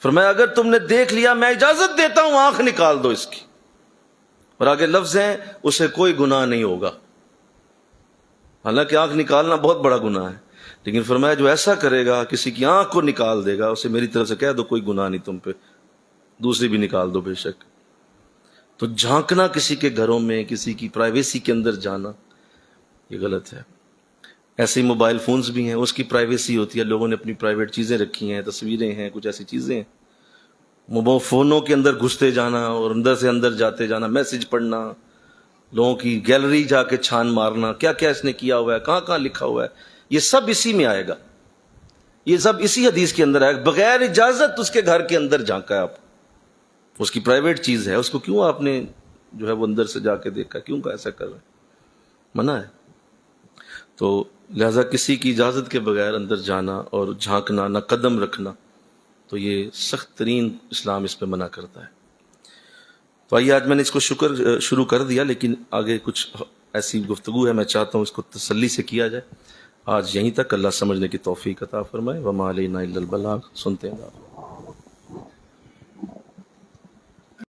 فرمایا اگر تم نے دیکھ لیا میں اجازت دیتا ہوں آنکھ نکال دو اس کی، اور آگے لفظ ہیں اسے کوئی گناہ نہیں ہوگا، حالانکہ آنکھ نکالنا بہت بڑا گناہ ہے، لیکن فرمایا جو ایسا کرے گا کسی کی آنکھ کو نکال دے گا، اسے میری طرف سے کہہ دو کوئی گناہ نہیں تم پہ، دوسری بھی نکال دو بے شک۔ تو جھانکنا کسی کے گھروں میں، کسی کی پرائیویسی کے اندر جانا، یہ غلط ہے۔ ایسے ہی موبائل فونز بھی ہیں، اس کی پرائیویسی ہوتی ہے، لوگوں نے اپنی پرائیویٹ چیزیں رکھی ہیں، تصویریں ہیں، کچھ ایسی چیزیں ہیں، موبائل فونوں کے اندر گھستے جانا اور اندر سے اندر جاتے جانا، میسج پڑھنا، لوگوں کی گیلری جا کے چھان مارنا، کیا کیا اس نے کیا ہوا ہے، کہاں کہاں لکھا ہوا ہے، یہ سب اسی میں آئے گا، یہ سب اسی حدیث کے اندر آئے گا۔ بغیر اجازت اس کے گھر کے اندر جھانکا ہے آپ، اس کی پرائیویٹ چیز ہے، اس کو کیوں آپ نے جو ہے وہ اندر سے جا کے دیکھا، کیوں کا ایسا کر رہے ہیں؟ منع ہے۔ تو لہذا کسی کی اجازت کے بغیر اندر جانا اور جھانکنا، نہ قدم رکھنا، تو یہ سخت ترین اسلام اس پہ منع کرتا ہے۔ تو آئیے آج میں نے اس کو شروع کر دیا، لیکن آگے کچھ ایسی گفتگو ہے، میں چاہتا ہوں اس کو تسلی سے کیا جائے۔ آج یہیں تک، اللہ سمجھنے کی توفیق عطا فرمائے۔ وما علینا الا البلاغ، سنتے ہیں۔